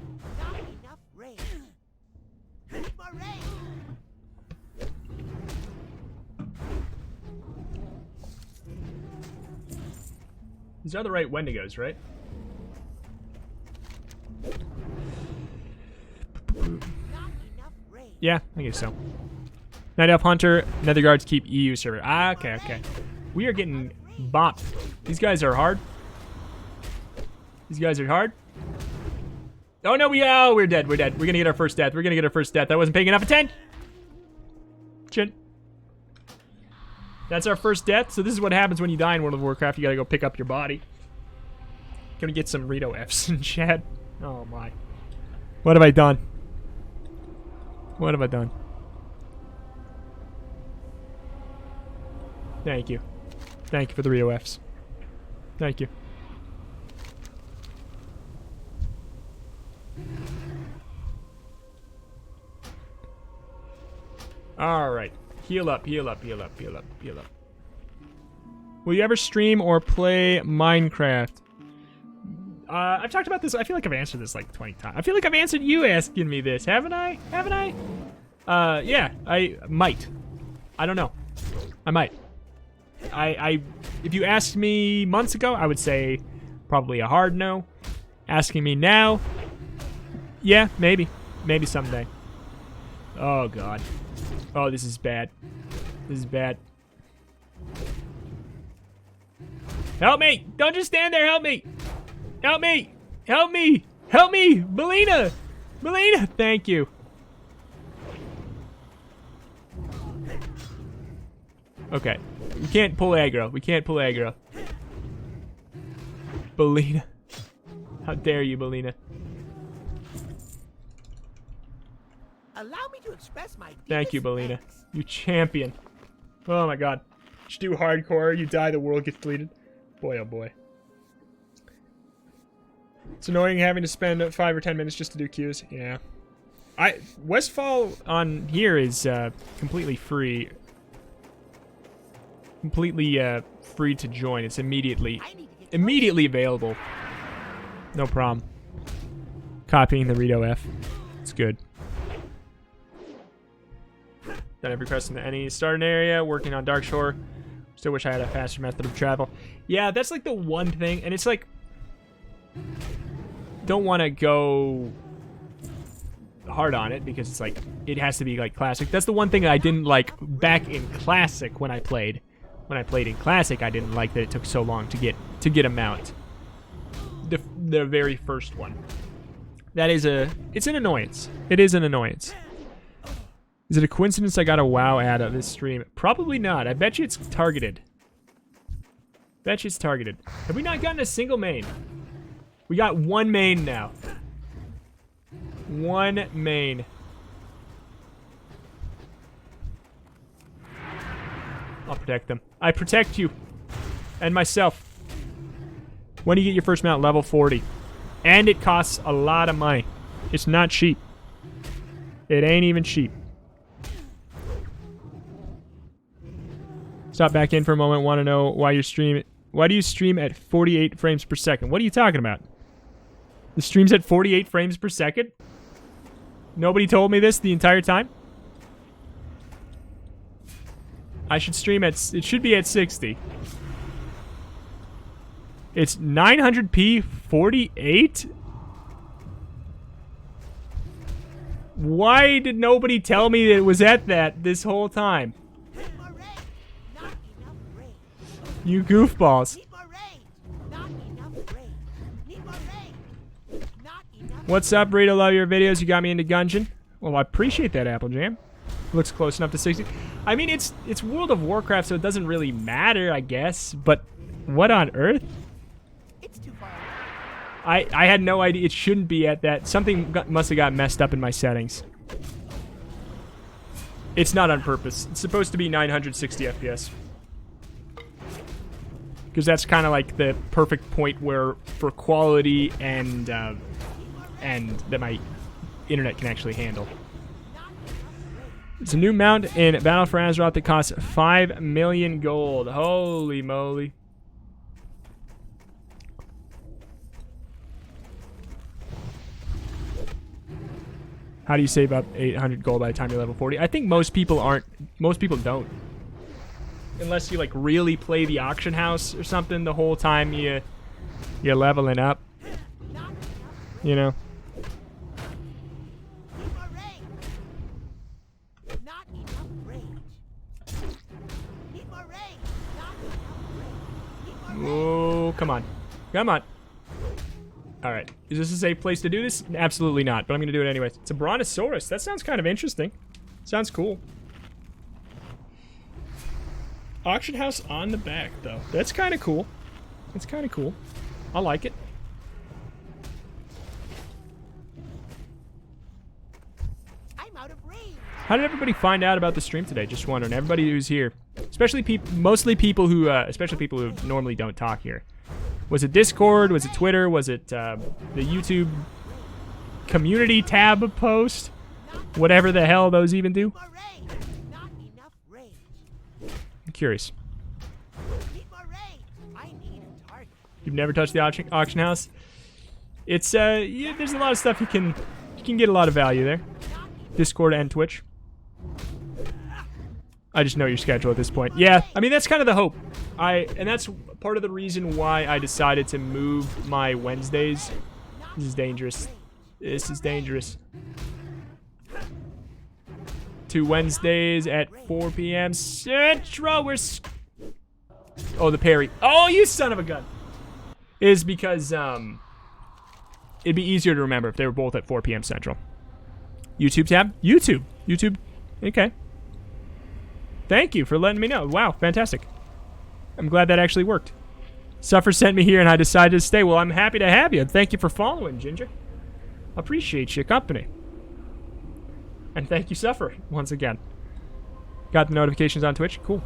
These are the right Wendigos, right? Yeah, I guess so. Night Elf Hunter, Nether Guards keep EU server. Ah, okay. We are getting bopped. These guys are hard. Oh no, we're dead. We're gonna get our first death. I wasn't paying enough attention. That's our first death. So this is what happens when you die in World of Warcraft. You gotta go pick up your body. Gonna get some Reto Fs in chat. Oh my. What have I done? Thank you. Thank you for the Reto Fs. Thank you. Alright. Heal up, heal up, heal up, heal up, heal up. Will you ever stream or play Minecraft? I've talked about this. I feel like I've answered this like 20 times. I feel like I've answered you asking me this, haven't I? Haven't I? Yeah, I might. I don't know. I might. If you asked me months ago, I would say probably a hard no. Asking me now, yeah, maybe. Maybe someday. Oh, God. Oh, this is bad. This is bad. Help me! Don't just stand there, help me! Help me! Help me! Help me! Belina! Belina! Thank you. Okay. We can't pull aggro. We can't pull aggro. Belina. How dare you, Belina? Allow me to express my Thank you, deepest Belina. thanks. You champion. Oh my god. Just do hardcore, you die, the world gets deleted. Boy, oh boy. It's annoying having to spend 5 or 10 minutes just to do queues. Yeah. Westfall on here is completely free. Completely free to join. It's immediately available. No problem. Copying the Reto F. It's good. Done every quest in any starting area. Working on Dark Shore. Still wish I had a faster method of travel. Yeah, that's like the one thing. And it's like... Don't want to go hard on it because it's like... It has to be like classic. That's the one thing I didn't like back in classic when I played. When I played in classic, I didn't like that it took so long to get a mount. The very first one. That is it's an annoyance. It is an annoyance. Is it a coincidence I got a WoW ad of this stream? Probably not. I bet you it's targeted. Bet you it's targeted. Have we not gotten a single main? We got one main now. One main. I'll protect them. I protect you. And myself. When do you get your first mount? Level 40. And it costs a lot of money. It's not cheap. It ain't even cheap. Stop back in for a moment. Want to know why you stream? Why do you stream at 48 frames per second? What are you talking about? The stream's at 48 frames per second? Nobody told me this the entire time? I should stream at... It should be at 60. It's 900p 48? Why did nobody tell me that it was at that this whole time? You goofballs. What's up, Reto? Love your videos. You got me into Gungeon. Well, I appreciate that, Apple Jam. Looks close enough to 60. I mean, it's World of Warcraft, so it doesn't really matter, I guess. But what on earth? It's too far away. I had no idea. It shouldn't be at that. Something must have got messed up in my settings. It's not on purpose. It's supposed to be 960 FPS. Because that's kind of like the perfect point where, for quality and that my internet can actually handle. It's a new mount in Battle for Azeroth that costs 5 million gold. Holy moly. How do you save up 800 gold by the time you're level 40? I think most people don't. Unless you like really play the auction house or something the whole time you're leveling up. You know? Oh, come on. Come on. Alright. Is this a safe place to do this? Absolutely not, but I'm going to do it anyways. It's a Brontosaurus. That sounds kind of interesting. Sounds cool. Auction house on the back, though. That's kind of cool. It's kind of cool. I like it. I'm out of range. How did everybody find out about the stream today? Just wondering. Everybody who's here. Especially mostly people who, especially people who normally don't talk here. Was it Discord? Was it Twitter? Was it the YouTube community tab post? Whatever the hell those even do. range. I'm curious. Need more range. I need a target. You've never touched the auction house? It's yeah, there's a lot of stuff you can get a lot of value there. Discord and Twitch. I just know your schedule at this point. Yeah, I mean that's kind of the hope. And that's part of the reason why I decided to move my Wednesdays. This is dangerous. This is dangerous. To Wednesdays at 4 p.m. Central. Oh, the parry. Oh, you son of a gun. Is because it'd be easier to remember if they were both at 4 p.m. Central. YouTube tab? YouTube. Okay. Thank you for letting me know. Wow, fantastic. I'm glad that actually worked. Suffer sent me here and I decided to stay. Well, I'm happy to have you. Thank you for following, Ginger. Appreciate your company. And thank you, Suffer, once again. Got the notifications on Twitch? Cool.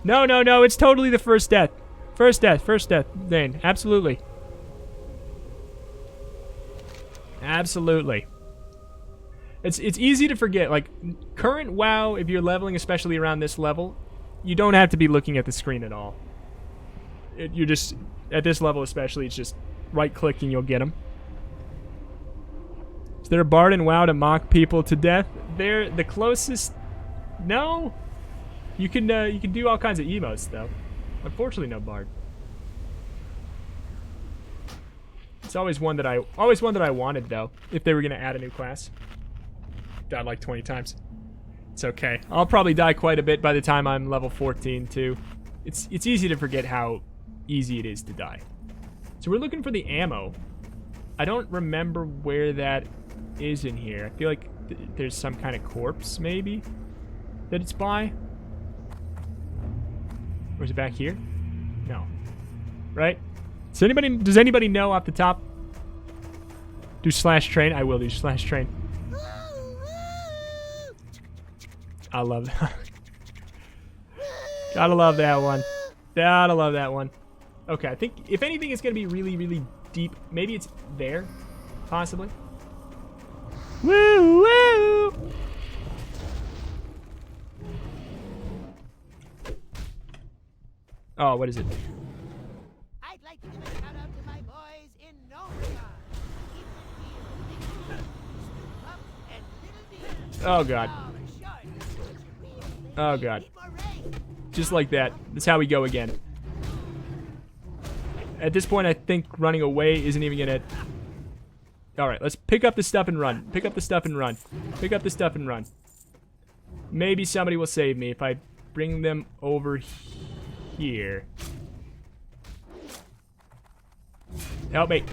No, it's totally the first death. First death, Dane. Absolutely. Absolutely. It's easy to forget. Like, current WoW, if you're leveling, especially around this level, you don't have to be looking at the screen at all. You're just, at this level especially, it's just right-click and you'll get them. Is there a bard in WoW to mock people to death? They're the closest... No. You can do all kinds of emotes, though. Unfortunately, no bard. It's always one that I wanted, though, if they were going to add a new class. Died like 20 times. It's okay. I'll probably die quite a bit by the time I'm level 14, too. It's easy to forget how easy it is to die. So we're looking for the ammo. I don't remember where that is in here. I feel like there's some kind of corpse, maybe, that it's by. Or is it back here? No. Right? Does anybody know off the top? Do slash train? I will do slash train. I love that. Gotta love that one. Gotta love that one. Okay, I think if anything it's gonna be really, really deep. Maybe it's there, possibly. Woo woo! Oh, what is it? I'd like to give a shout out to my boys in Nomrigar. Oh god. Oh god. Just like that. That's how we go again. At this point, I think running away isn't even gonna... Alright, let's pick up the stuff and run. Pick up the stuff and run. Pick up the stuff and run. Maybe somebody will save me if I bring them over here. Help me.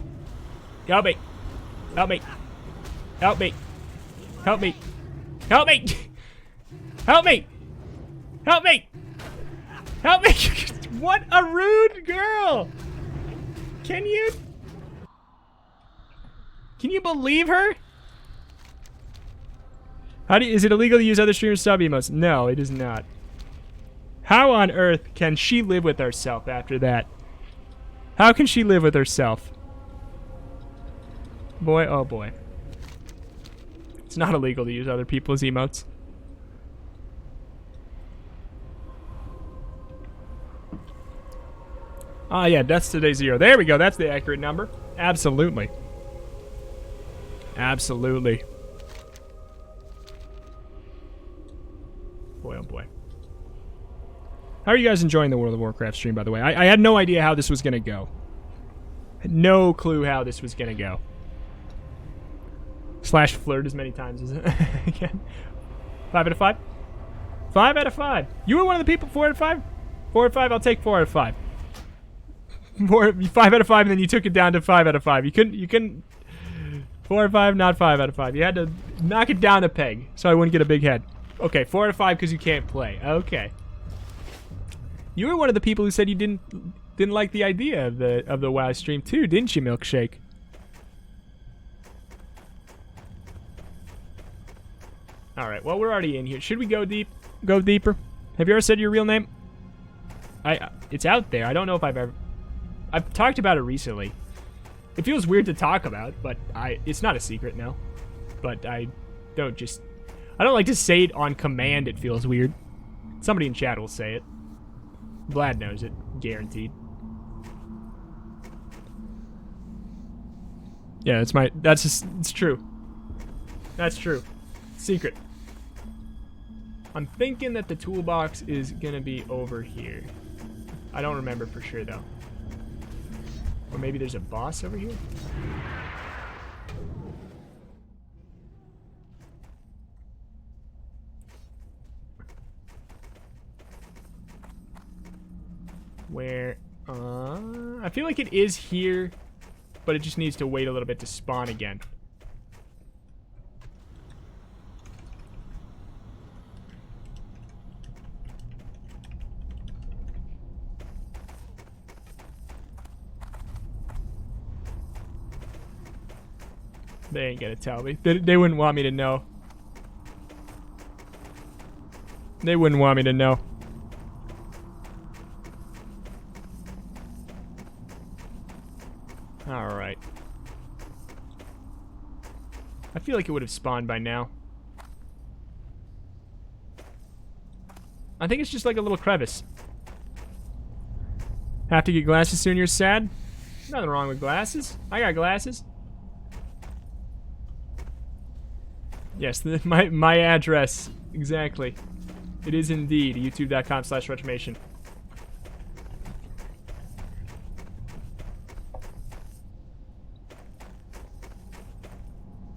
Help me. Help me. Help me. Help me. Help me. Help me. Help me. Help me. What a rude girl. Can you believe her? Is it illegal to use other streamers' sub emotes? No, it is not. How on earth can she live with herself after that? How can she live with herself? Boy, oh boy. It's not illegal to use other people's emotes. Ah, yeah, deaths today 0. There we go. That's the accurate number. Absolutely. Absolutely. Boy, oh boy. How are you guys enjoying the World of Warcraft stream, by the way? I had no idea how this was going to go. Had no clue how this was going to go. Slash flirt as many times as it again. 5 out of 5? 5 out of 5. You were one of the people. 4 out of 5? 4 out of 5? I'll take 4 out of 5. 5 out of 5, and then you took it down to 5 out of 5. You couldn't 4 out of 5, not 5 out of 5. You had to knock it down a peg so I wouldn't get a big head. Okay, 4 out of 5 because you can't play. Okay. You were one of the people who said you didn't like the idea of the WoW stream too, didn't you, Milkshake? All right. Well, we're already in here. Should we go deep? Go deeper? Have you ever said your real name? It's out there. I don't know if I've talked about it recently. It feels weird to talk about, but it's not a secret now. But I don't like to say it on command. It feels weird. Somebody in chat will say it. Vlad knows it. Guaranteed. Yeah, it's true. That's true. Secret. I'm thinking that the toolbox is gonna be over here. I don't remember for sure though. Or maybe there's a boss over here? Where, I feel like it is here, but it just needs to wait a little bit to spawn again. They ain't gonna tell me. They wouldn't want me to know. They wouldn't want me to know. Alright. I feel like it would have spawned by now. I think it's just like a little crevice. Have to get glasses soon, you're sad? Nothing wrong with glasses. I got glasses. Yes, my address. Exactly. It is indeed youtube.com/Retromation.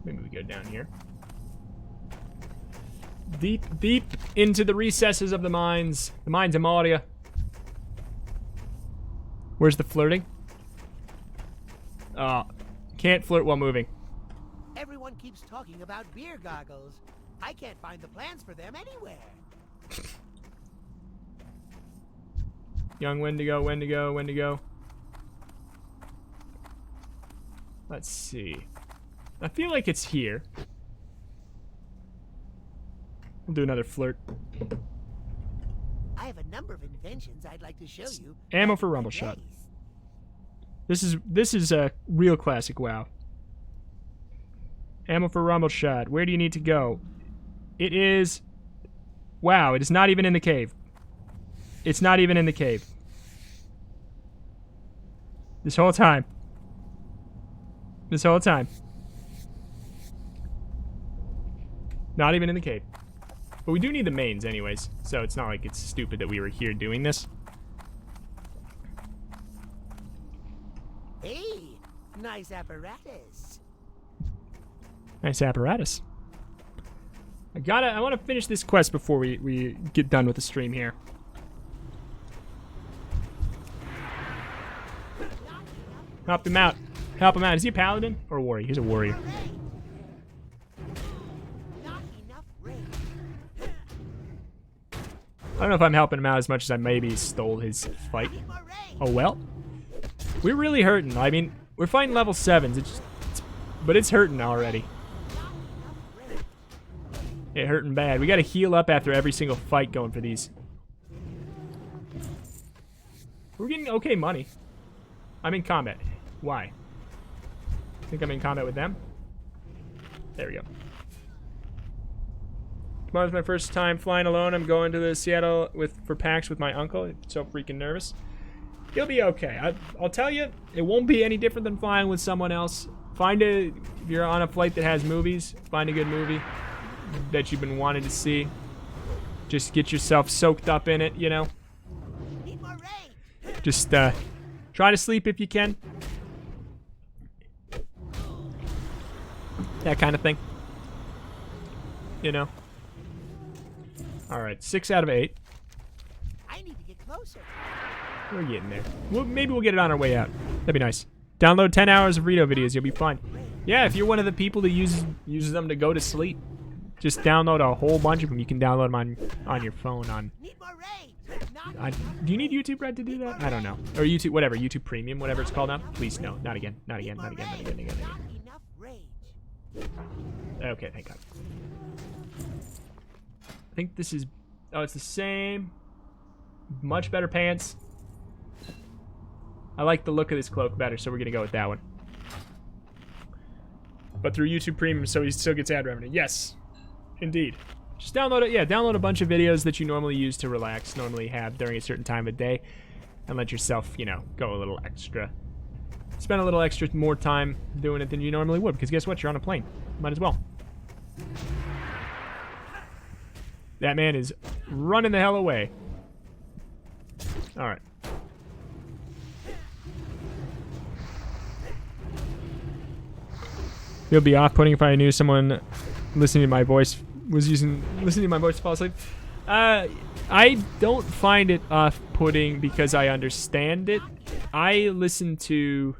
Maybe we go down here. Deep, deep into the recesses of the mines. The mines of Moria. Where's the flirting? Can't flirt while moving. Everyone keeps talking about beer goggles. I can't find the plans for them anywhere. Young Wendigo, Wendigo, Wendigo. Let's see. I feel like it's here. We'll do another flirt. I have a number of inventions I'd like to show you. Ammo for rumble shot. This is a real classic WoW. Ammo for rumble shot. Where do you need to go? It is... Wow, it is not even in the cave. It's not even in the cave. This whole time. This whole time. Not even in the cave. But we do need the mains anyways, so it's not like it's stupid that we were here doing this. Hey, nice apparatus. Nice apparatus. I want to finish this quest before we get done with the stream here. Help him out. Help him out. Is he a paladin or a warrior? He's a warrior. I don't know if I'm helping him out as much as I maybe stole his fight. Oh well. We're really hurting. I mean, we're fighting level 7s. But it's hurting already. It hurting bad. We gotta heal up after every single fight going for these. We're getting okay money. I'm in combat. Why? Think I'm in combat with them? There we go. Tomorrow's my first time flying alone. I'm going to the Seattle for PAX with my uncle. I'm so freaking nervous. He'll be okay. I'll tell you, it won't be any different than flying with someone else. If you're on a flight that has movies, find a good movie that you've been wanting to see. Just get yourself soaked up in it, you know. Just try to sleep if you can. That kind of thing. You know. Alright, 6 out of 8. I need to get closer. We're getting there. Maybe we'll get it on our way out. That'd be nice. Download 10 hours of Reto videos. You'll be fine. Yeah, if you're one of the people that uses them to go to sleep, just download a whole bunch of them. You can download them on your phone. Do you need YouTube Red to do that? I don't know. Or YouTube, whatever. YouTube Premium, whatever it's called now. Please, no. Not again. Not again. Not again. Not again. Not again. Okay, thank God. I think this is... Oh, it's the same. Much better pants. I like the look of this cloak better, so we're going to go with that one. But through YouTube Premium, so he still gets ad revenue. Yes, indeed. Just download it. Yeah, download a bunch of videos that you normally use to relax, normally have during a certain time of day, and let yourself, you know, go a little extra. Spend a little extra more time doing it than you normally would, because guess what? You're on a plane. Might as well. That man is running the hell away. All right. It would be off-putting if I knew someone listening to my voice was listening to my voice to fall asleep. I don't find it off-putting because I understand it. I listen to...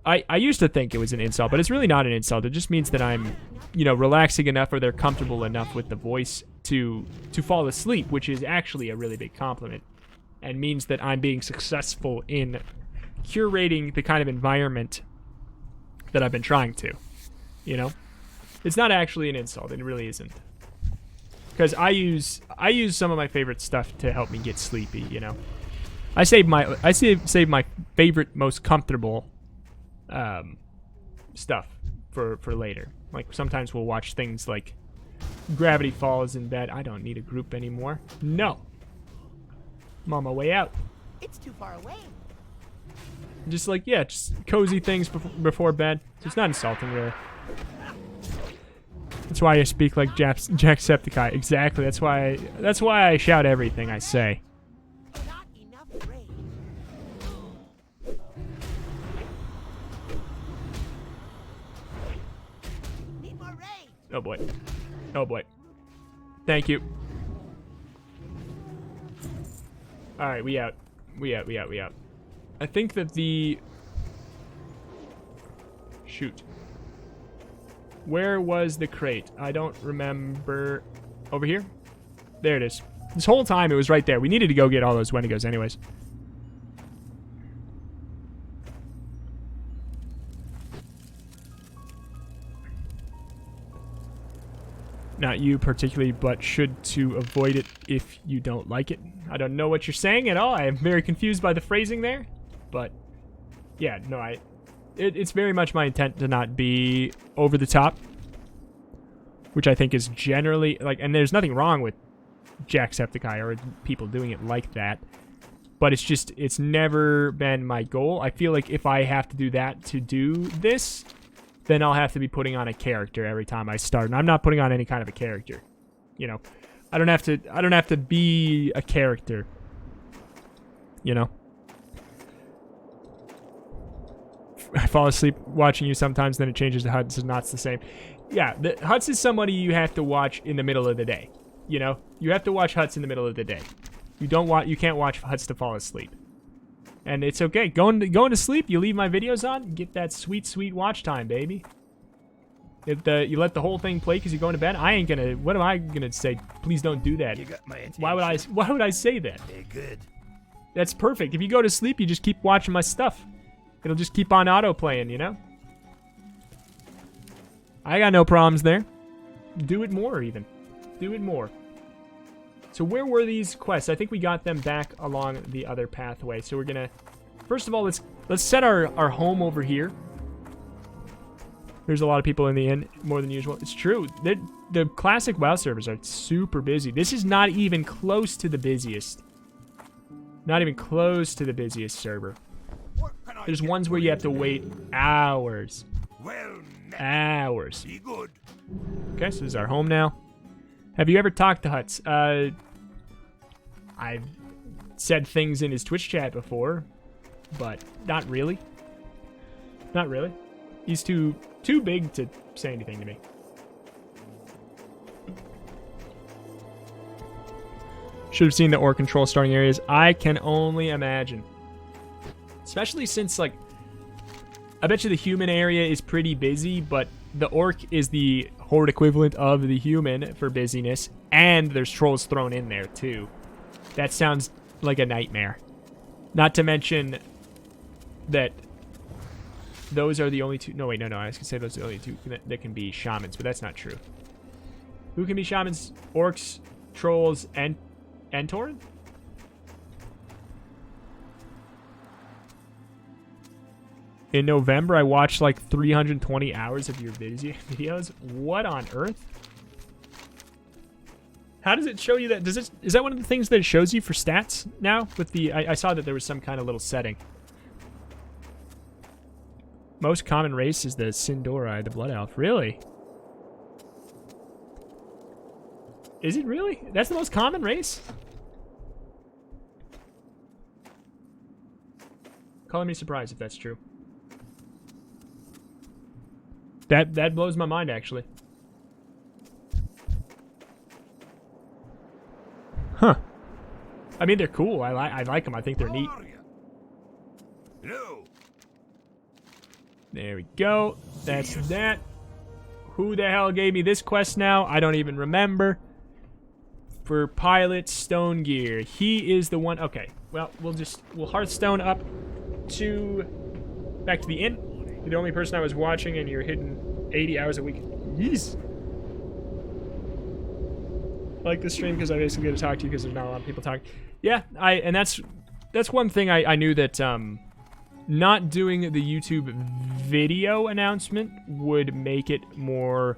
I used to think it was an insult, but it's really not an insult. It just means that I'm, you know, relaxing enough or they're comfortable enough with the voice to fall asleep, which is actually a really big compliment and means that I'm being successful in curating the kind of environment that I've been trying to, you know? It's not actually an insult. It really isn't. Because I use some of my favorite stuff to help me get sleepy, you know? I save my favorite, most comfortable stuff for later. Like sometimes we'll watch things like Gravity Falls in bed. I don't need a group anymore. No. I'm on my way out. It's too far away. Just like, yeah, just cozy things before bed. So it's not insulting, really. That's why I speak like Jacksepticeye. Exactly. That's why I shout everything I say. Not enough rain. Need more rain. Oh boy. Oh boy. Thank you. Alright, we out. We out. I think that the... Shoot. Where was the crate? I don't remember. Over here? There it is. This whole time it was right there. We needed to go get all those Wendigos anyways. Not you particularly, but should to avoid it if you don't like it. I don't know what you're saying at all. I am very confused by the phrasing there. But, yeah, no, it's very much my intent to not be over the top. Which I think is generally, like, and there's nothing wrong with Jacksepticeye or people doing it like that. But it's just, it's never been my goal. I feel like if I have to do that to do this, then I'll have to be putting on a character every time I start. And I'm not putting on any kind of a character. You know, I don't have to be a character. You know? I fall asleep watching you sometimes, then it changes to Huts, and not the same. Yeah, Huts is somebody you have to watch in the middle of the day. You know? You have to watch Huts in the middle of the day. You can't watch Huts to fall asleep. And it's okay. Going to sleep, you leave my videos on, get that sweet, sweet watch time, baby. If you let the whole thing play because you're going to bed, I ain't gonna... What am I gonna say? Please don't do that. You got my attention. Why would I say that? They're good. That's perfect. If you go to sleep, you just keep watching my stuff. It'll just keep on auto-playing, you know? I got no problems there. Do it more, even. Do it more. So where were these quests? I think we got them back along the other pathway. So we're gonna... First of all, let's set our home over here. There's a lot of people in the inn, more than usual. It's true. The classic WoW servers are super busy. This is not even close to the busiest. Not even close to the busiest server. There's ones where you have to wait hours. Well, Hours. be good. Okay, so this is our home now. Have you ever talked to Huts? I've said things in his Twitch chat before, but not really. Not really. He's too big to say anything to me. Should have seen the orc control starting areas. I can only imagine. Especially since, like, I bet you the human area is pretty busy, but the orc is the horde equivalent of the human for busyness, and there's trolls thrown in there, too. That sounds like a nightmare. Not to mention that those are the only two... No, wait, no, I was going to say those are the only two that can be shamans, but that's not true. Who can be shamans? Orcs, trolls, and Tauren? In November, I watched like 320 hours of your videos. What on earth? How does it show you that? Is that one of the things that it shows you for stats now? With the I saw that there was some kind of little setting. Most common race is the Sindorai, the Blood Elf. Really? Is it really? That's the most common race? Color me surprised if that's true. That blows my mind, actually. Huh. I mean, they're cool. I like them. I think they're neat. Hello. There we go. That's that. Who the hell gave me this quest now? I don't even remember. For Pilot Stone Gear. He is the one. Okay. Well, we'll Hearthstone up to back to the inn. You're the only person I was watching, and you're hitting 80 hours a week. Yeez. I like this stream because I basically get to talk to you because there's not a lot of people talking. Yeah, and that's one thing I knew that not doing the YouTube video announcement would make it more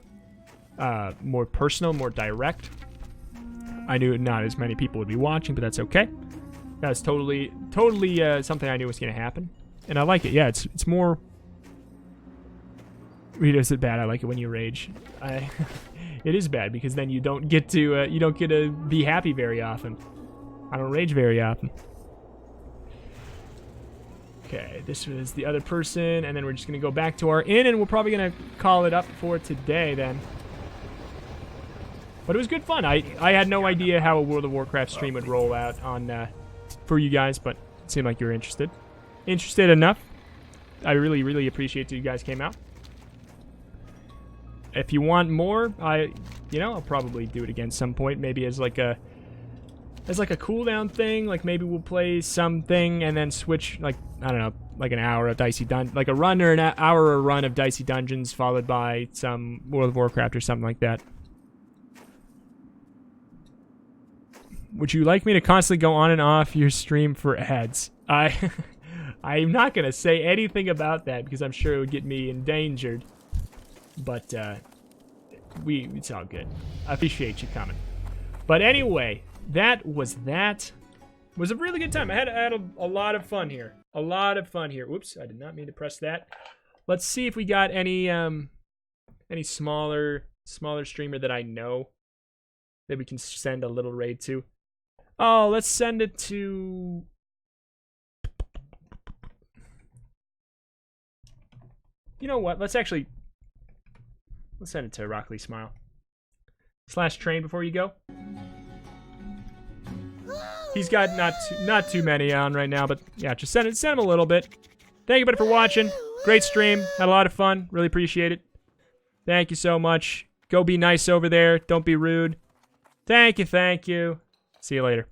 personal, more direct. I knew not as many people would be watching, but that's okay. That's totally something I knew was going to happen, and I like it. Yeah, it's more. Rito, is it bad? I like it when you rage. It is bad because then you don't get to be happy very often. I don't rage very often. Okay, this was the other person, and then we're just gonna go back to our inn, and we're probably gonna call it up for today then. But it was good fun. I had no idea how a World of Warcraft stream would roll out on for you guys, but it seemed like you were interested. Interested enough. I really, really appreciate that you guys came out. If you want more, I'll probably do it again some point, maybe as like a cooldown thing. Like maybe we'll play something and then switch, like, I don't know, like an hour of Dicey Dungeons, like a run or an hour or a run of Dicey Dungeons followed by some World of Warcraft or something like that. Would you like me to constantly go on and off your stream for ads? I'm not gonna say anything about that because I'm sure it would get me endangered. But it's all good. I appreciate you coming. But anyway, that was that. It was a really good time. I had a lot of fun here. A lot of fun here. Oops, I did not mean to press that. Let's see if we got any smaller streamer that I know that we can send a little raid to. Oh, let's send it to. You know what? Let's send it to Rockley Smile. /train before you go. He's got not too many on right now, but yeah, just send him a little bit. Thank you, buddy, for watching. Great stream. Had a lot of fun. Really appreciate it. Thank you so much. Go be nice over there. Don't be rude. Thank you. See you later.